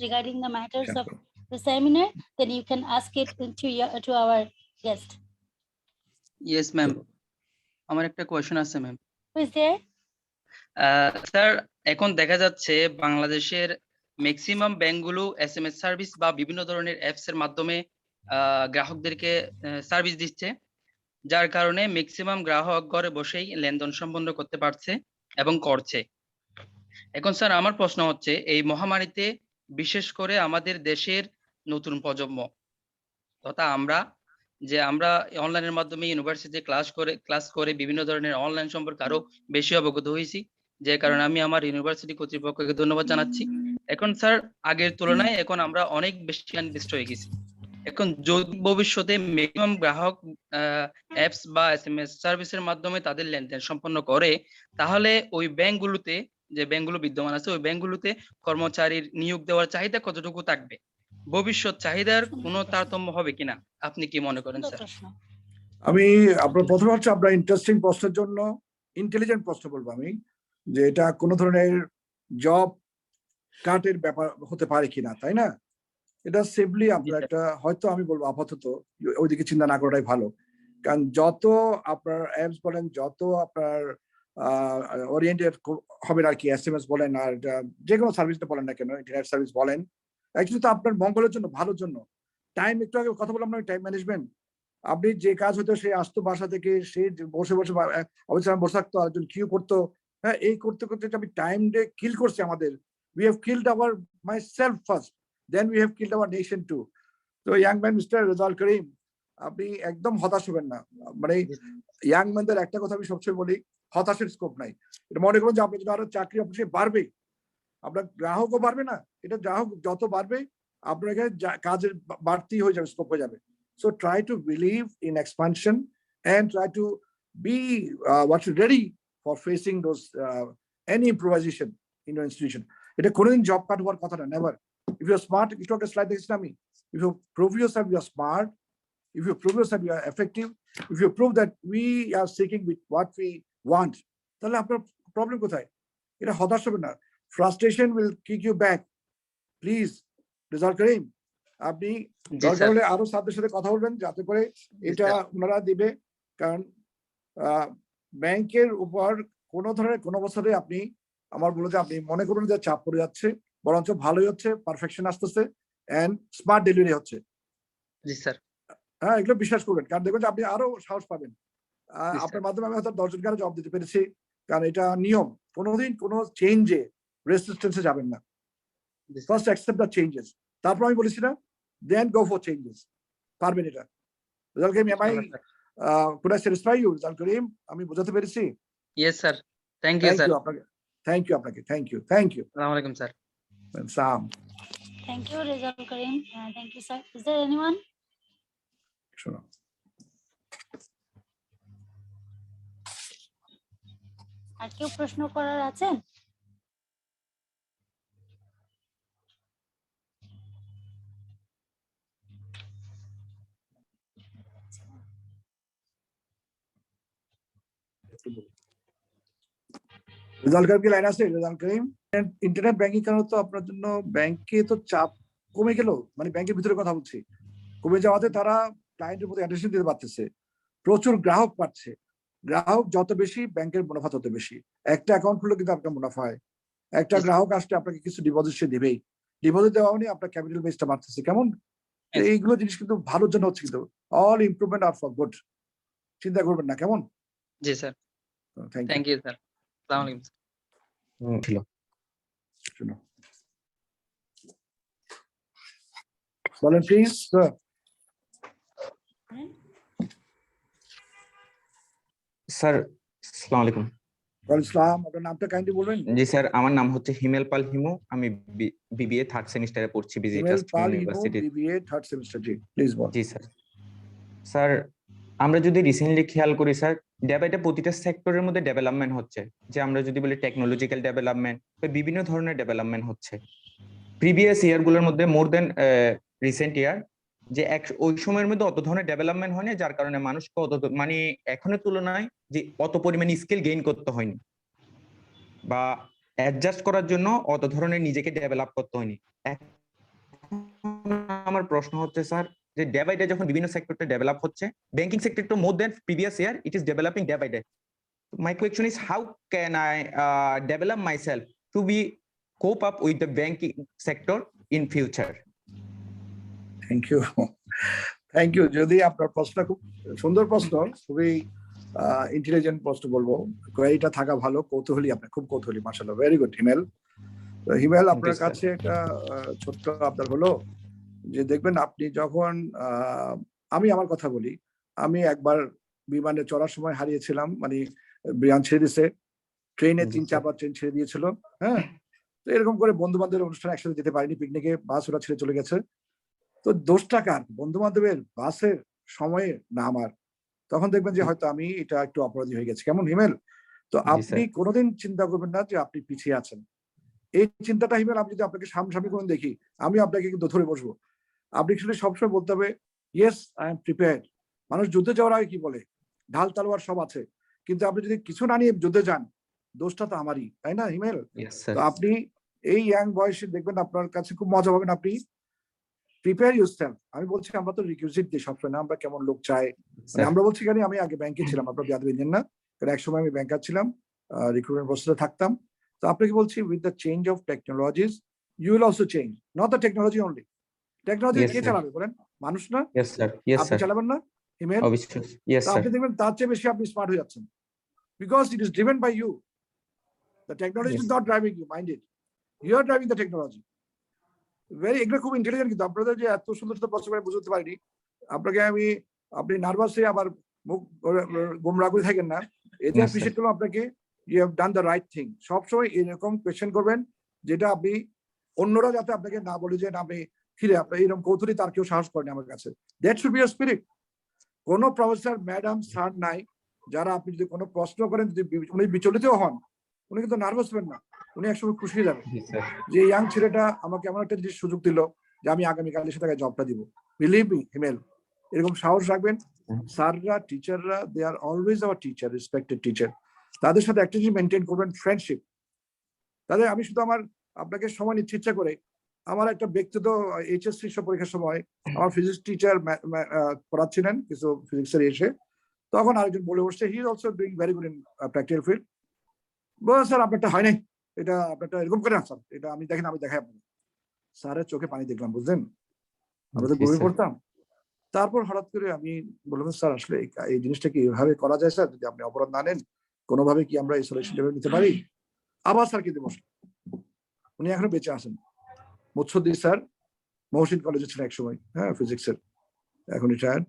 regarding the matters of the seminar, then you can ask it to our guest. Yes, ma'am. আমার একটা question আছে ma'am. Who is there? Sir, এখন দেখা যাচ্ছে বাংলাদেশের maximum ব্যাংকগুলো SMS service বা বিভিন্ন ধরনের অ্যাপস এর মাধ্যমে গ্রাহকদেরকে সার্ভিস দিচ্ছে, যার কারণে ম্যাক্সিমাম গ্রাহক ঘরে বসেই লেনদেন সম্পন্ন করতে পারছে এবং করছে। এখন স্যার আমার প্রশ্ন হচ্ছে, এই মহামারীতে বিশেষ করে আমাদের দেশের নতুন প্রজন্ম তথা আমরা অনলাইনের মাধ্যমে ইউনিভার্সিটিতে ক্লাস করে বিভিন্ন ধরনের অনলাইন সম্পর্কে আরো বেশি অবগত হয়েছি, যে কারণে আমি আমার ইউনিভার্সিটি কর্তৃপক্ষকে ধন্যবাদ জানাচ্ছি। এখন স্যার আগের তুলনায় এখন আমরা অনেক বেশি ইনভেস্ট হয়ে গেছি। এখন যদি ভবিষ্যতে ম্যাক্সিমাম গ্রাহক অ্যাপস বা এসএমএস সার্ভিসের মাধ্যমে তাদের লেনদেন সম্পন্ন করে, তাহলে ওই ব্যাংকগুলোতে যে ব্যাংকগুলো বিদ্যমান আছে ওই ব্যাংকগুলোতে কর্মচারীর নিয়োগ দেওয়ার চাহিদা কতটুকু থাকবে? ভবিষ্যৎ চাহিদার কোনো তারতম্য হবে কিনা আপনি কি মনে করেন স্যার? আমি আপনার প্রথমে হচ্ছে আপনার ইন্টারেস্টিং প্রশ্নের জন্য ইন্টেলিজেন্ট প্রশ্ন বলবো আমি, যে এটা কোনো ধরনের জব কাটের ব্যাপার হতে পারে কিনা, তাই না? এটা সিম্পলি আপনার একটা, হয়তো আমি বলবো আপাতত ওইদিকে চিন্তা না করাটাই ভালো। কারণ যত আপনার অ্যাপস বলেন, যত আপনার ওরিয়েন্টেড হবেন আর কি, এসএমএস বলেন আর যে কোনো সার্ভিসটা বলেন না কেন, ইন্টারনেট সার্ভিস বলেন, অ্যাকচুয়ালি তো আপনার মঙ্গলের জন্য, ভালোর জন্য। টাইম, একটু আগে কথা বললাম না, টাইম ম্যানেজমেন্ট। আপনি যে কাজ হতো সে আসতো বাসা থেকে, সে বসে অবশ্যই বসে থাকতো, আরেকজন কিউ করতো, হ্যাঁ, এই করতে করতে আমি টাইম ডে কিল করছি আমাদের। We have killed our myself first, then we have killed our nation too. তো young man mister Rezal Karim, আপনি একদম হতাশ হবেন না। মানে ইয়াং ম্যানদের একটা কথা আমি সবসময় বলি, হতাশের স্কোপ নাই। এটা মনে করুন যে আপনার যদি আরো চাকরি অবশ্যই বাড়বে, আপনার গ্রাহকও বাড়বে না, এটা গ্রাহক যত বাড়বে আপনার এখানে কাজের বাড়তি হয়ে যাবে, স্কোপ হয়ে যাবে। So try to believe in expansion and try to be ready for facing those any improvisation in your institution. এটা কোনোদিন জব কাট হওয়ার কথা না, never. If you're smart, একটু একটা স্লাইড দেখছিস আমি, if you prove yourself you are smart, if you prove yourself you are effective, if you prove that we are seeking with what we want, তাহলে আপনার problem কোথায়? এটা হতাশ হবে না। Frustration will kick you back. Please, Rezaul Karim, আপনি দরকার হলে আরো ছাত্রদের সাথে কথা বলবেন যাতে করে এটা ওনারা দিবে। কারণ ব্যাংকের উপর কোনো ধরনের কোনো অবস্থাতে আপনি, আমার বলে যে আপনি মনে করুন যে চাপ পড়ে যাচ্ছে, বরঞ্চ ভালোই হচ্ছে, পারফেকশন আসতেছে এন্ড স্মার্ট ডেলিভারি হচ্ছে। জি স্যার। হ্যাঁ, এগুলো বিশ্বাস করবেন, কারণ দেখবেন যে আপনি আরো সাহস পাবেন। আপনার মাধ্যমে আমি হয়তো 10 জনকে জব দিতে পেরেছি, কারণ এটা নিয়ম। কোনোদিন কোনো চেঞ্জে রেসিস্টেন্সে যাবেন না, ফার্স্ট অ্যাকসেপ্ট দ্য চেঞ্জেস, তারপর আমি বলেছি না, then go for changes. পারবেন এটা। Rezaul Karim, could I satisfy you, Rezaul Karim? আমি বোঝাতে পেরেছি? Yes sir. Thank you sir. Thank you আপনাকে, thank you. আসসালামু আলাইকুম sir. Sam. Thank you, Rizal Karim. Thank you, sir. Is there anyone? Sure. আর কেউ প্রশ্ন করার আছেন? রেজাল করিম কি লাইন আছে? রেজাল করিম, ইন্টারনেট ব্যাংকিং কারণে তো আপনার জন্য ব্যাংকে তো চাপ কমে গেল, মানে ব্যাংকের ভিতরে কথা বলছি, কমে যাওয়াতে তারা ক্লায়েন্টের প্রতি অ্যাটেনশন দিতে পারতেছে, প্রচুর গ্রাহক পাচ্ছে। গ্রাহক যত বেশি, ব্যাংকের মুনাফা তত বেশি। একটা অ্যাকাউন্ট খুললে কিন্তু আপনার মুনাফা হয়। একটা গ্রাহক আসলে আপনাকে কিছু ডিপোজিট সে দেবেই, ডিপোজিট দেওয়া মানে আপনার ক্যাপিটাল বেসটা বাড়তেছে। কেমন? এইগুলো জিনিস কিন্তু ভালোর জন্য হচ্ছে, কিন্তু all improvement are for good. চিন্তা করবেন না, কেমন? জি স্যার। Thank you sir. আসসালামু আলাইকুম। ছিল বলেন প্লিজ স্যার। স্যার আসসালামু আলাইকুম। ওয়ালাইকুম, আপনার নামটা কাইন্ডলি বলবেন? জি স্যার, আমার নাম হচ্ছে হিমেল পাল হিমু, আমি বিবিএ 3rd সেমিস্টারে পড়ছি busy trust university. BBA 3rd semester. G please ball. G sir. Sir, আমরা যদি রিসেন্টলি খেয়াল করি স্যার, এটা প্রতিটা সেক্টরের মধ্যে ডেভেলপমেন্ট হচ্ছে, যে আমরা যদি বলি টেকনোলজিক্যাল ডেভেলপমেন্ট বা বিভিন্ন ধরনের ডেভেলপমেন্ট হচ্ছে। প্রিভিয়াস ইয়ারগুলোর মধ্যে মোর দেন রিসেন্ট ইয়ার যে ওই সময়ের মধ্যে অত ধরনের ডেভেলপমেন্ট হয়নি, যার কারণে মানুষকে অত মানে এখনের তুলনায় যে অত পরিমাণে স্কিল গেইন করতে হয়নি বা অ্যাডজাস্ট করার জন্য অত ধরনের নিজেকে ডেভেলপ করতে হয়নি। আমার প্রশ্ন হচ্ছে স্যার, যে ডে বাই ডে যখন বিভিন্ন সেক্টরটা ডেভেলপ হচ্ছে, ব্যাংকিং সেক্টর তো more than previous year it is developing day by day. My question is, how can I develop myself to be cope up with the banking sector in future? Thank you, thank you. যদি আপনার প্রশ্নটা খুব সুন্দর প্রশ্ন, খুবই intelligent প্রশ্ন বলবো, কোয়ারিটা থাকা ভালো, কৌতূহলী, আপনি খুব কৌতূহলী, মাশাআল্লাহ, ভেরি গুড হিমেল। হিমেল, আপনার কাছে একটা ছোট্ট আবদার হলো যে দেখবেন আপনি যখন আমি আমার কথা বলি, আমি একবার বিমানে চড়ার সময় হারিয়েছিলাম, মানে বিমান ছেড়ে দিয়েছে, ট্রেনে 3-4 বার ট্রেন ছেড়ে দিয়েছিল, হ্যাঁ, তো এরকম করে বন্ধু বান্ধবের অনুষ্ঠানে একসাথে যেতে পারিনি, পিকনিকে বাস ওরা ছেড়ে চলে গেছে। তো দোষটা কার? বন্ধু বান্ধবের, বাসের, সময়ে না আমার? তখন দেখবেন যে হয়তো আমি এটা একটু অপরাধী হয়ে গেছি। কেমন হিমেল? তো আপনি কোনোদিন চিন্তা করবেন না যে আপনি পিছিয়ে আছেন। এই চিন্তাটা হিমেল, আমি যদি আপনাকে সামনাসামনি কোনো দেখি, আমি আপনাকে কিন্তু ধরে বসবো। আপনি শুধু সবসময় বলতে হবে, ইয়েস আই এম প্রিপেয়ার্ড। মানুষ যুদ্ধে যাওয়ার আগে কি বলে? ঢাল তলোয়ার সব আছে। কিন্তু আপনি যদি কিছু না নিয়ে যুদ্ধে যান, দোষটা তো আমারই, তাই না হিমেল? তো আপনি এই ইয়াং বয়সে দেখবেন আপনার কাছে খুব মজা পাবেন, আপনি প্রিপেয়ার ইউরসেলফ। আমি বলছি আমরা তো রিকুইজিট দিই সবসময় না, আমরা কেমন লোক চাই, মানে আমরা বলছি কেন, আমি আগে ব্যাংকে ছিলাম, আপনার বিয়াদ বিঞ্জেন না, কারণ একসময় আমি ব্যাংকার ছিলাম, রিক্রুটমেন্ট প্রসেসে থাকতাম। তো আপনাকে বলছি, with the change of technologies you will also change, not the technology only. Technology কে চালাবে বলেন? মানুষ না? আপনি চালাবেন না হিমেল? আপনি দেখবেন তার চেয়ে বেশি আপনি স্মার্ট হয়ে যাচ্ছেন, because it is driven by you. The technology is not driving you, mind it, you are driving the technology. Very, এগুলো খুব ইন্টেলিজেন্ট, কিন্তু আপনাদের যে এত সুন্দর সুন্দর প্রশ্ন করে বুঝতে পারিনি আপনাকে আমি। আপনি নার্ভাস হয়ে আবার মুখ গোমরা করে থাকেন না, এতে অ্যাপ্রিশিয়েট করলাম আপনাকে। You have done the right thing. সবসময় এরকম কোয়েশ্চেন করবেন যেটা আপনি অন্যরা যাতে আপনাকে না বলে যে আপনি ফিরে, আপনার এরকম কৌতূহলী তার কেউ সাহস করেনি আমার কাছে। That should be a spirit. কোনো প্রফেসর, ম্যাডাম, স্যার নাই যারা আপনি যদি কোনো প্রশ্ন করেন, যদি উনি বিচলিত হন, উনি কিন্তু নার্ভাস হবেন না, উনি একসময় খুশি হয়ে যাবেন যে ইয়াং ছেলেটা আমাকে এমন একটা জিনিস সুযোগ দিল যে আমি আগামীকাল এসে তাকে জবটা দিব। বিলিভ মি হিমেল, এরকম সাহস রাখবেন। স্যাররা, টিচাররা, they are always our teacher, respected teacher. তাদের সাথে একটা জিনিস মেনটেন করবেন, ফ্রেন্ডশিপ। তাদের আমি শুধু আমার আপনাকে সময় নিচ্ছে ইচ্ছা করে, আমার একটা ব্যক্তিগত এইচএসসি পরীক্ষার সময় আমার ফিজিক্স টিচার পড়াচ্ছিলেন কিছু ফিজিক্সের এসে, তখন আরেকজন বলে বসছে, he is also doing very good in practical field, ball sir আপনারটা হয় নাই, এটা আপনারটা এরকম করে আনসার, এটা আমি দেখেন, আমি দেখাই আপনাকে। স্যারের চোখে পানি দেখলাম, বুঝলেন? আমরা তো বই পড়তাম। তারপর হঠাৎ করে আমি বললাম, স্যার আসলে এই জিনিসটা কি এভাবে করা যায় স্যার? যদি আপনি অপরাধ না নেন, কোনোভাবে কি আমরা এই সলিউশন নিতে পারি? আবার স্যার কিন্তু বসলেন, উনি এখনো বেঁচে আছেন, মুৎসুদ্দি স্যার, মহসিন কলেজে ছিলেন একসময়, হ্যাঁ, ফিজিক্সের, এখন রিটায়ার্ড।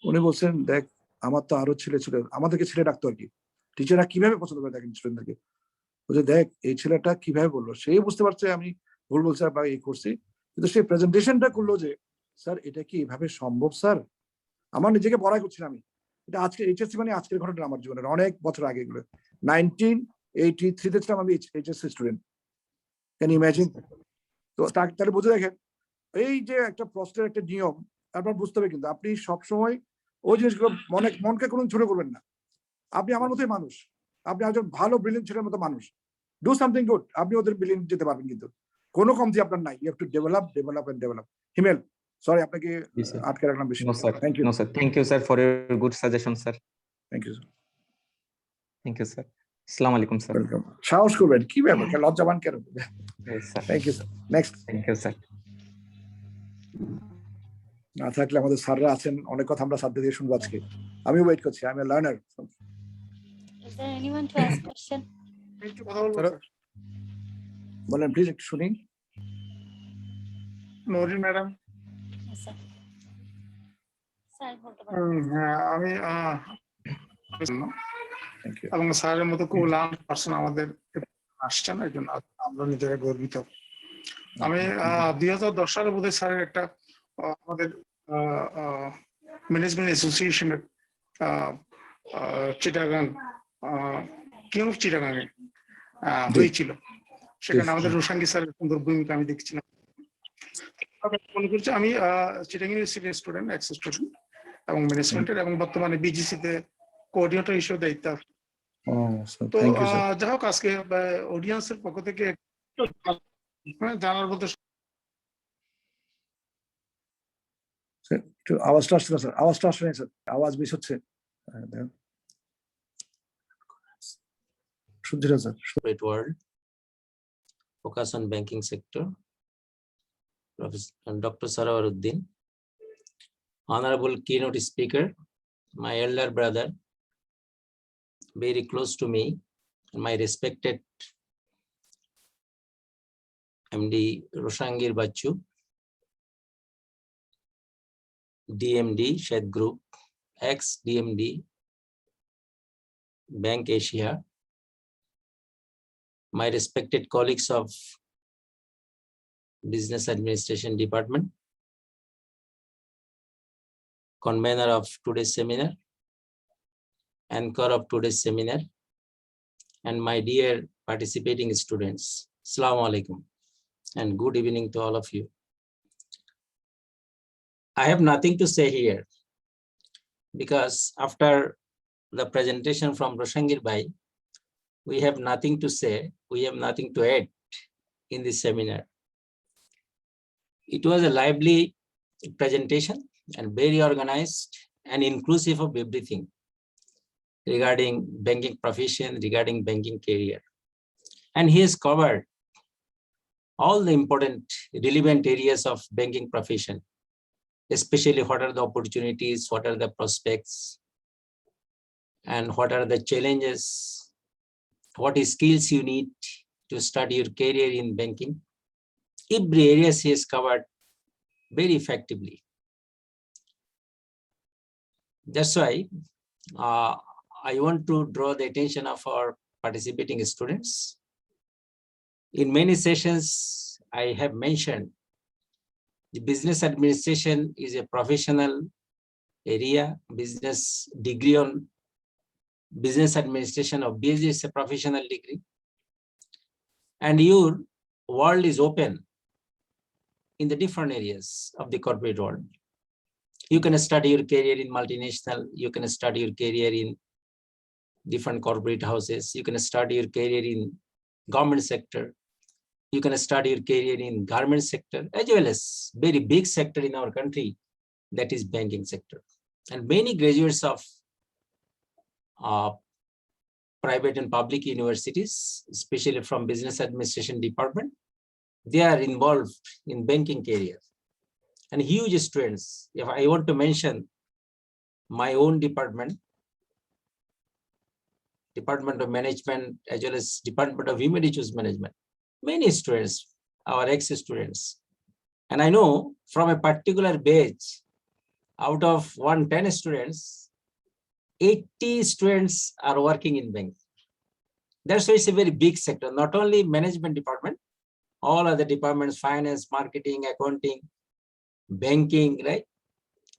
উনি বলছেন, দেখ আমার তো আরো ছেলে ছিল, আমাদেরকে ছেলে ডাকতো আর কি, টিচাররা কিভাবে পছন্দ করে দেখেন স্টুডেন্টদেরকে, বলছে দেখ এই ছেলেটা কিভাবে বললো, সেই বুঝতে পারছে আমি ভুল বলছি বা এই করছি, কিন্তু সেই প্রেজেন্টেশনটা করলো যে স্যার এটা কি এভাবে সম্ভব স্যার? আমার নিজেকে বড়াই করছিলাম আমি, এটা আজকে এইচএসসি মানে আজকের ঘটনা আমার জীবনের, অনেক বছর আগে এগুলো। 1983 ছিলাম আমি HSC student, can you imagine? তো তাহলে বুঝে দেখেন এই যে একটা প্রশ্নের একটা নিয়ম, তারপর বুঝতে হবে কিন্তু আপনি সবসময় ওই জিনিসগুলো মনকে কোনো ছোট করবেন না। আপনি আমার মতোই মানুষ, আপনি একজন ভালো ব্রিলিয়েন্ট ছেলের মতো মানুষ, ডু সামথিং গুড, আপনি ওদের ব্রিলিয়েন্ট যেতে পারবেন, কিন্তু কোনো কমতি আপনার নাই। You have to develop and develop. Himel, sorry আপনাকে আটকে রাখলাম বেশি। Thank you sir for your good suggestion sir. Thank you sir. Thank you sir. আসসালামু আলাইকুম স্যার। ওয়েলকাম। সাহস করবেন, কি ব্যাপার, লজ্জাবান কেন? Thank you sir. Next. Thank you sir. না থাকলে আমাদের স্যাররা আছেন, অনেক কথা আমরা স্যারদের দিয়ে শুনবো আজকে। আমি ওয়েট করছি, I M A learner. Is there anyone to ask question? বলেন প্লিজ, একটু শুনি। Norin madam, Yes, sir. Sir বলতে পারেন। হ্যাঁ আমি থ্যাংক ইউ। এবং স্যারের মতো খুব লার্ন পার্সন আমাদের আসছেন, এই জন্য আমরা নিজেরা গর্বিত। আমি 2010 সালে বোধহয় স্যারের একটা আমাদের ম্যানেজমেন্ট অ্যাসোসিয়েশনের চিটাগাং কিং অফ চিটাগাং হয়েছিল, সেখানে আমাদের রোশাঙ্গি স্যারের সুন্দর ভূমিকা আমি দেখছিলাম। আমি মনে করছি আমি চিটাগাং ইউনিভার্সিটির স্টুডেন্ট, এক্স স্টুডেন্ট এবং ম্যানেজমেন্টের, এবং বর্তমানে বিজিসি তে কোঅর্ডিনেটর হিসেবে দায়িত্ব। তো থ্যাংক ইউ স্যার। যাই হোক, আজকে অডিয়েন্সের পক্ষ থেকে জানার বলতে একটু আওয়াজটা আসছে না স্যার, আওয়াজটা আসছে না স্যার, আওয়াজ মিস হচ্ছে। শুনছি না sir. corporate world, focus on banking sector. Professor Dr. Sarawaruddin, Honorable Keynote Speaker, my elder brother, very close to me, my respected MD Roshangir Bachu, DMD Shed Group, ex-DMD Bank Asia, my respected colleagues of Business Administration Department, convener of today's seminar, anchor of today's seminar, and my dear participating students. Assalamu alaikum and good evening to all of you. I have nothing to say here because after the presentation from Roshangir Bhai, we have nothing to say, we have nothing to add in this seminar. It was a lively presentation and very organized and inclusive of everything regarding banking profession, regarding banking career. And he has covered all the important relevant areas of banking profession, especially what are the opportunities, what are the prospects, and what are the challenges, what skills you need to start your career in banking. Every area he has covered very effectively. That's why I want to draw the attention of our participating students. In many sessions, I have mentioned the business administration is a professional area. Business degree on business administration of BSc is a professional degree. And your world is open in the different areas of the corporate world. You can study your career in multinational, you can study your career in different corporate houses, you can study your career in government sector, you can start your career in garment sector, as well as very big sector in our country, that is banking sector. And many graduates of private and public universities, especially from business administration department, they are involved in banking career. And huge students, if I want to mention my own department, Department of Management, as well as Department of Human Resource Management, many students, our ex-students. And I know from a particular batch, out of 110 students, 80 students are working in bank. That's why it's a very big sector, not only management department, all other departments, finance, marketing, accounting, banking, right?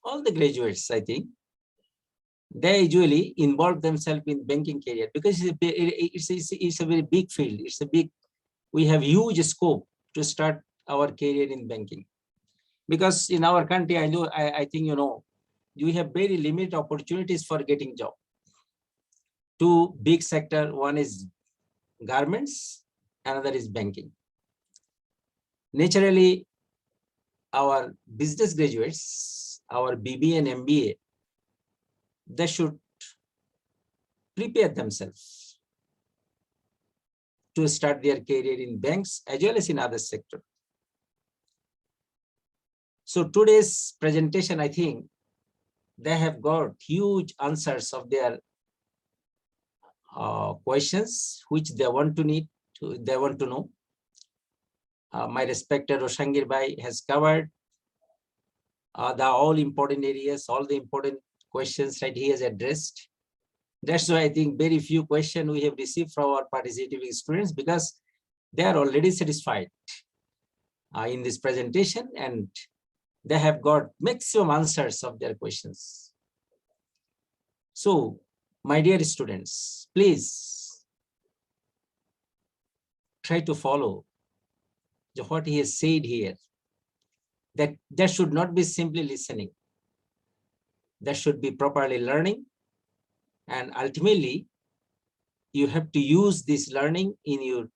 All the graduates, I think, they usually involve themselves in banking career because it's a very big field. It's a big, we have huge scope to start our career in banking. Because in our country, I think, you know, you have very limited opportunities for getting job. Two big sector, one is garments, another is banking. Naturally, our business graduates, our BBA and MBA, they should prepare themselves to start their career in banks as well as in other sector. So today's presentation, I think they have got huge answers of their questions which they want to know. My respected Roshangir Bhai has covered the all important areas, all the important questions that he has addressed. That's why I think very few questions we have received from our participating students, because they are already satisfied in this presentation and they have got maximum answers of their questions. So, my dear students, please try to follow what he has said here. that should not be simply listening. That should be properly learning. And ultimately, you have to use this learning in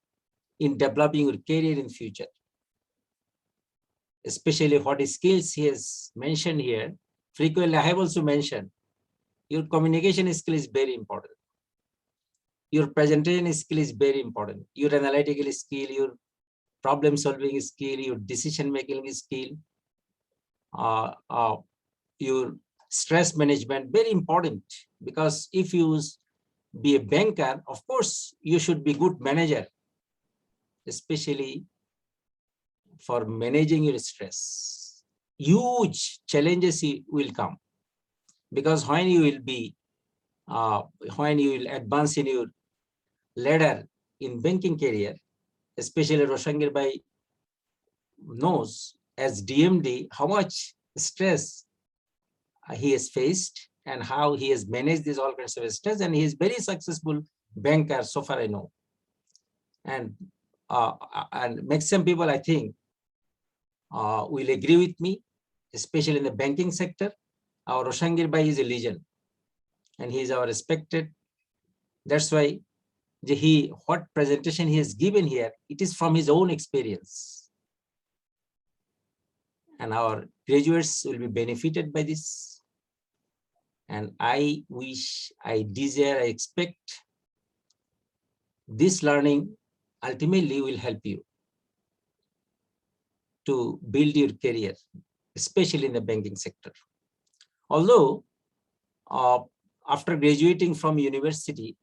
developing your career in future. Especially what skills he has mentioned here. Frequently, I have also mentioned, your communication skill is very important. Your presentation skill is very important. Your analytical skill, your problem solving skill, your decision making skill, your stress management, very important. Because if you be a banker, of course, you should be good manager, especially for managing your stress. Huge challenges will come, because when you will be, when you will advance in your ladder in banking career, especially Roshangir Bhai knows as DMD how much stress he has faced and how he has managed these all kinds of stress, and he is very successful banker so far I know. And maximum people, I think, will agree with me, especially in the banking sector. Our Roshangir Bhai is a legend, and he is our respected. That's why what presentation he has given here, it is from his own experience. And our graduates will be benefited by this. And I wish, I desire, I expect this learning ultimately will help you to build your career, especially in the banking sector. Although after graduating from university,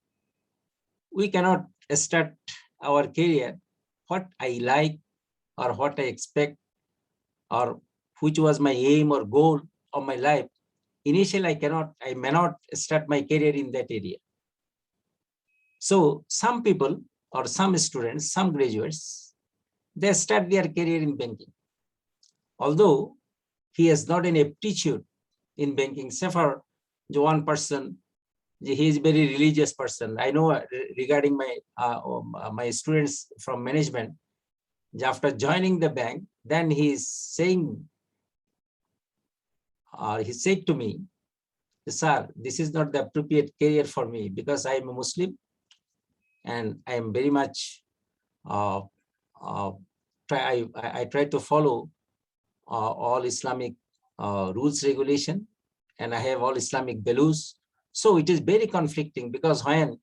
we cannot start our career what I like or what I expect or which was my aim or goal of my life. Initially, I may not start my career in that area. So some people or some students, some graduates, they start their career in banking. Although he has not an aptitude in banking, except for the one person, he is a very religious person. I know regarding my students from management, after joining the bank, then he is saying, he said to me, "Sir, this is not the appropriate career for me because I am a Muslim and I am very much, I try to follow all Islamic rules, regulation, and I have all Islamic values. So it is very conflicting because when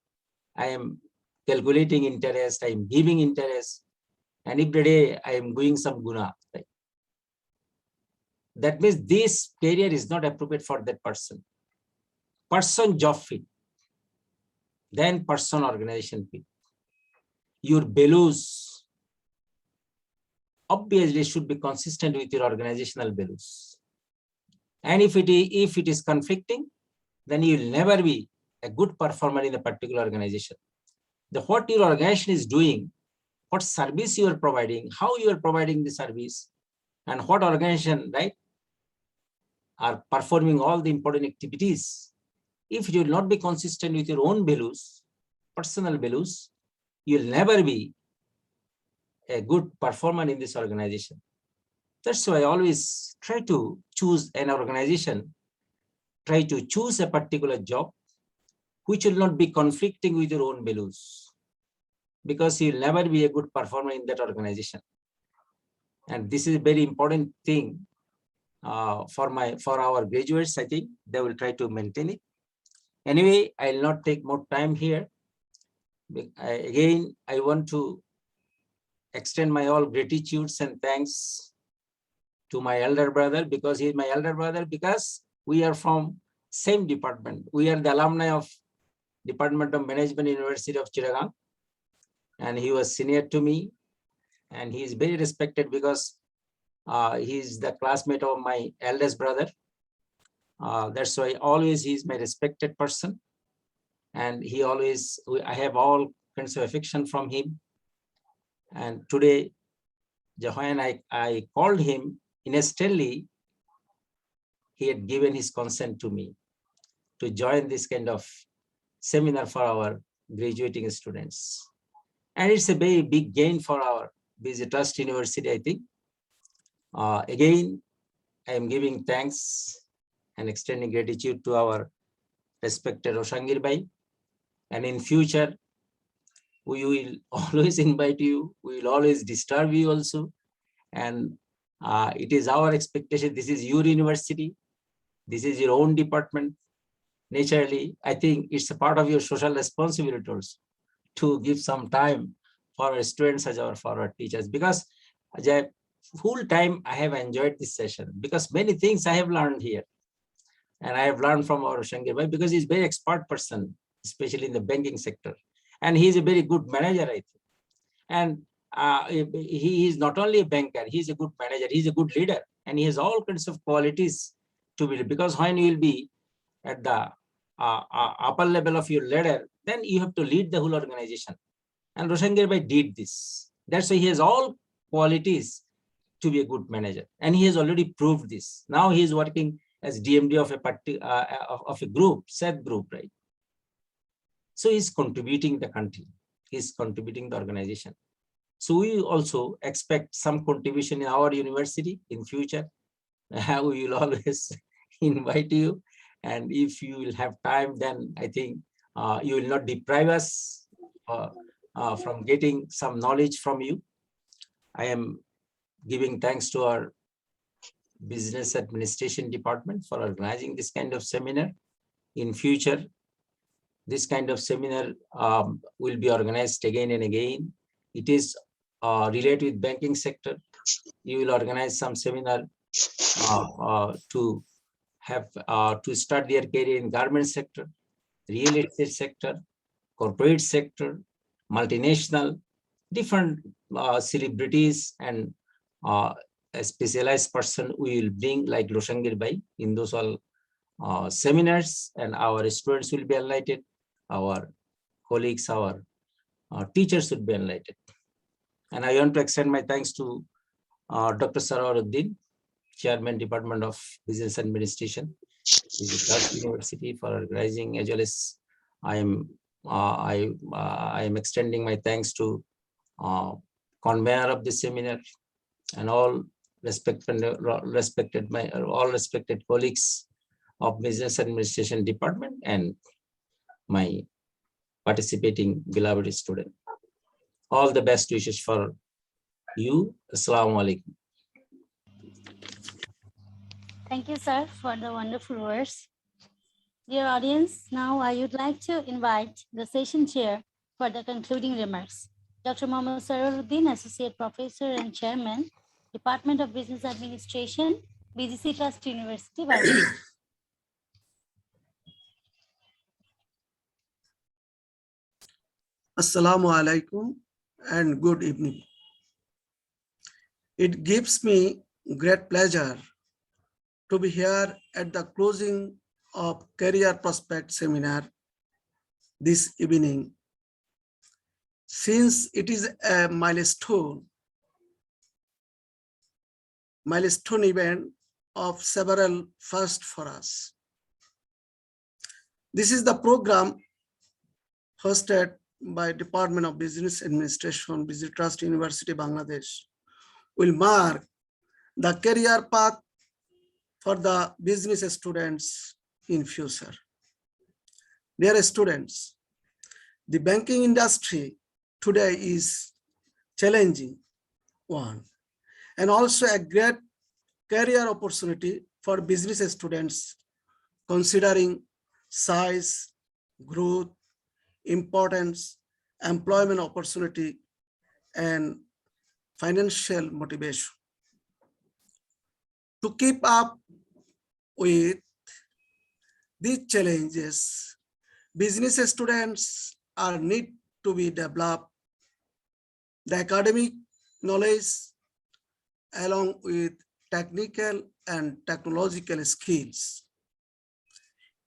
I am calculating interest, I am giving interest, and every day I am doing some guna. Right? That means this career is not appropriate for that person. Person job fit, then person organization fit. Your values obviously should be consistent with your organizational values. And if it is conflicting, then you will never be a good performer in a particular organization. What your organization is doing, what service you are providing, how you are providing the service, and what organization, right, are performing all the important activities. If you will not be consistent with your own values, personal values, you will never be a good performer in this organization. That's why I always try to choose an organization, try to choose a particular job which will not be conflicting with your own values, because you will never be a good performer in that organization. And this is a very important thing for our graduates. I think they will try to maintain it. Anyway, I will not take more time here. Again, I want to extend my all gratitudes and thanks to my elder brother, because he is my elder brother, because we are from same department. We are the alumni of Department of Management, University of Chittagong, and he was senior to me, and he is very respected because he is the classmate of my eldest brother. That's why always he is my respected person, and he always, I have all kinds of affection from him. And today, when I called him, instantly he had given his consent to me to join this kind of seminar for our graduating students. And it's a very big gain for our Busy Trust University, I think. Again, I am giving thanks and extending gratitude to our respected Roshangir Bhai. And in future, we will always invite you. We will always disturb you also. And it is our expectation. This is your university. This is your own department. Naturally, I think it's a part of your social responsibility also to give some time for our students as for our teachers, because the full time I have enjoyed this session, because many things I have learned here. And I have learned from our Shangir Bhai, because he's a very expert person, especially in the banking sector. And he's a very good manager, I think. And he is not only a banker, he's a good manager, he's a good leader, and he has all kinds of qualities to be, because when you will be at the upper level of your ladder, then you have to lead the whole organization. And Roshangir Bhai did this. That's why he has all qualities to be a good manager. And he has already proved this. Now he is working as DMD of a party, of a group, SET group, right? So he's contributing the country. He's contributing the organization. So we also expect some contribution in our university in future. We will always invite you. And if you will have time, then I think you will not deprive us from getting some knowledge from you. I am giving thanks to our business administration department for organizing this kind of seminar. In future, this kind of seminar will be organized again and again. It is related with banking sector. You will organize some seminar to have to start their career in garment sector, real estate sector, corporate sector, multinational, different celebrities, and a specialized person we will bring like Roshangir Bhai in those all seminars, and our students will be enlightened, our colleagues, our teachers will be enlightened. And I want to extend my thanks to Dr. Sarawaruddin, Chairman, Department of Business Administration, University, for organizing, as well as I am extending my thanks to convener of this seminar and all respected colleagues of Business Administration Department and my participating beloved student. All the best wishes for you. Assalamu alaikum. Thank you, sir, for the wonderful words. Dear audience, now I would like to invite the session chair for the concluding remarks. Dr. Mohammad Sarawaruddin, Associate Professor and Chairman, Department of Business Administration, BGC Trust University, Bangladesh. Assalamu alaikum and good evening. It gives me great pleasure to be here at the closing of Career Prospect Seminar this evening. Since it is a milestone event of several firsts for us. This is the program hosted by Department of Business Administration, BGC Trust University, Bangladesh, will mark the career path for the business students in future. Dear students, the banking industry today is challenging one, and also a great career opportunity for business students considering size, growth, importance, employment opportunity, and financial motivation. To keep up with these challenges, business students are need to be developed the academic knowledge along with technical and technological skills.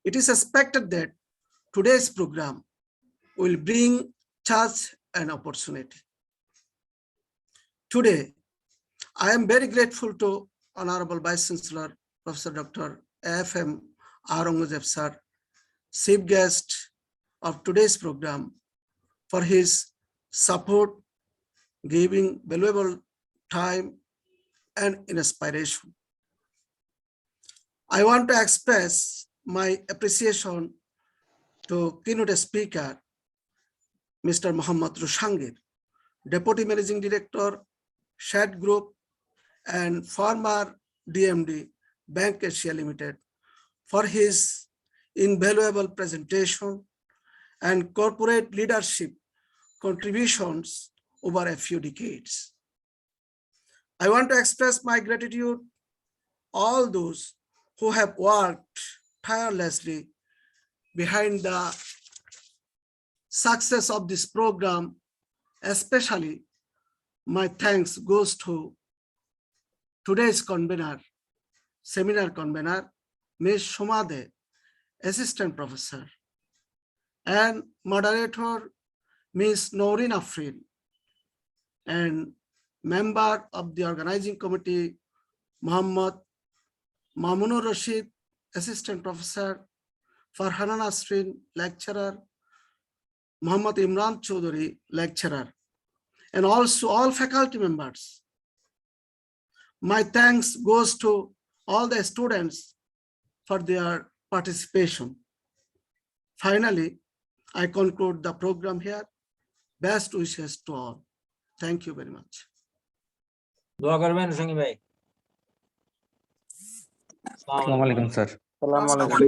It is expected that today's program will bring such an opportunity. Today, I am very grateful to Honorable Vice Chancellor, Professor Dr. A.F.M. Aurangzeb sir, chief guest of today's program, for his support, giving valuable time and inspiration. I want to express my appreciation to keynote speaker, Mr. Mohammad Rushangir, Deputy Managing Director, Shed Group, and former DMD, Bank Asia Limited, for his invaluable presentation and corporate leadership contributions over a few decades. I want to express my gratitude to all those who have worked tirelessly behind the success of this program. Especially my thanks goes to today's convener, seminar convener, Ms. Shumade, Assistant Professor, and moderator, Ms. Noreen Afrin, and member of the organizing committee, Muhammad Mamunur Rashid, Assistant Professor, Farhana Nasrin, Lecturer, Muhammad Imran Chaudhary, Lecturer, and also all faculty members. My thanks goes to all the students for their participation. Finally, I conclude the program here. Best wishes to all. Thank you very much. দোয়া করবেন সঙ্গী ভাই। আসসালামু আলাইকুম sir. আসসালামু আলাইকুম।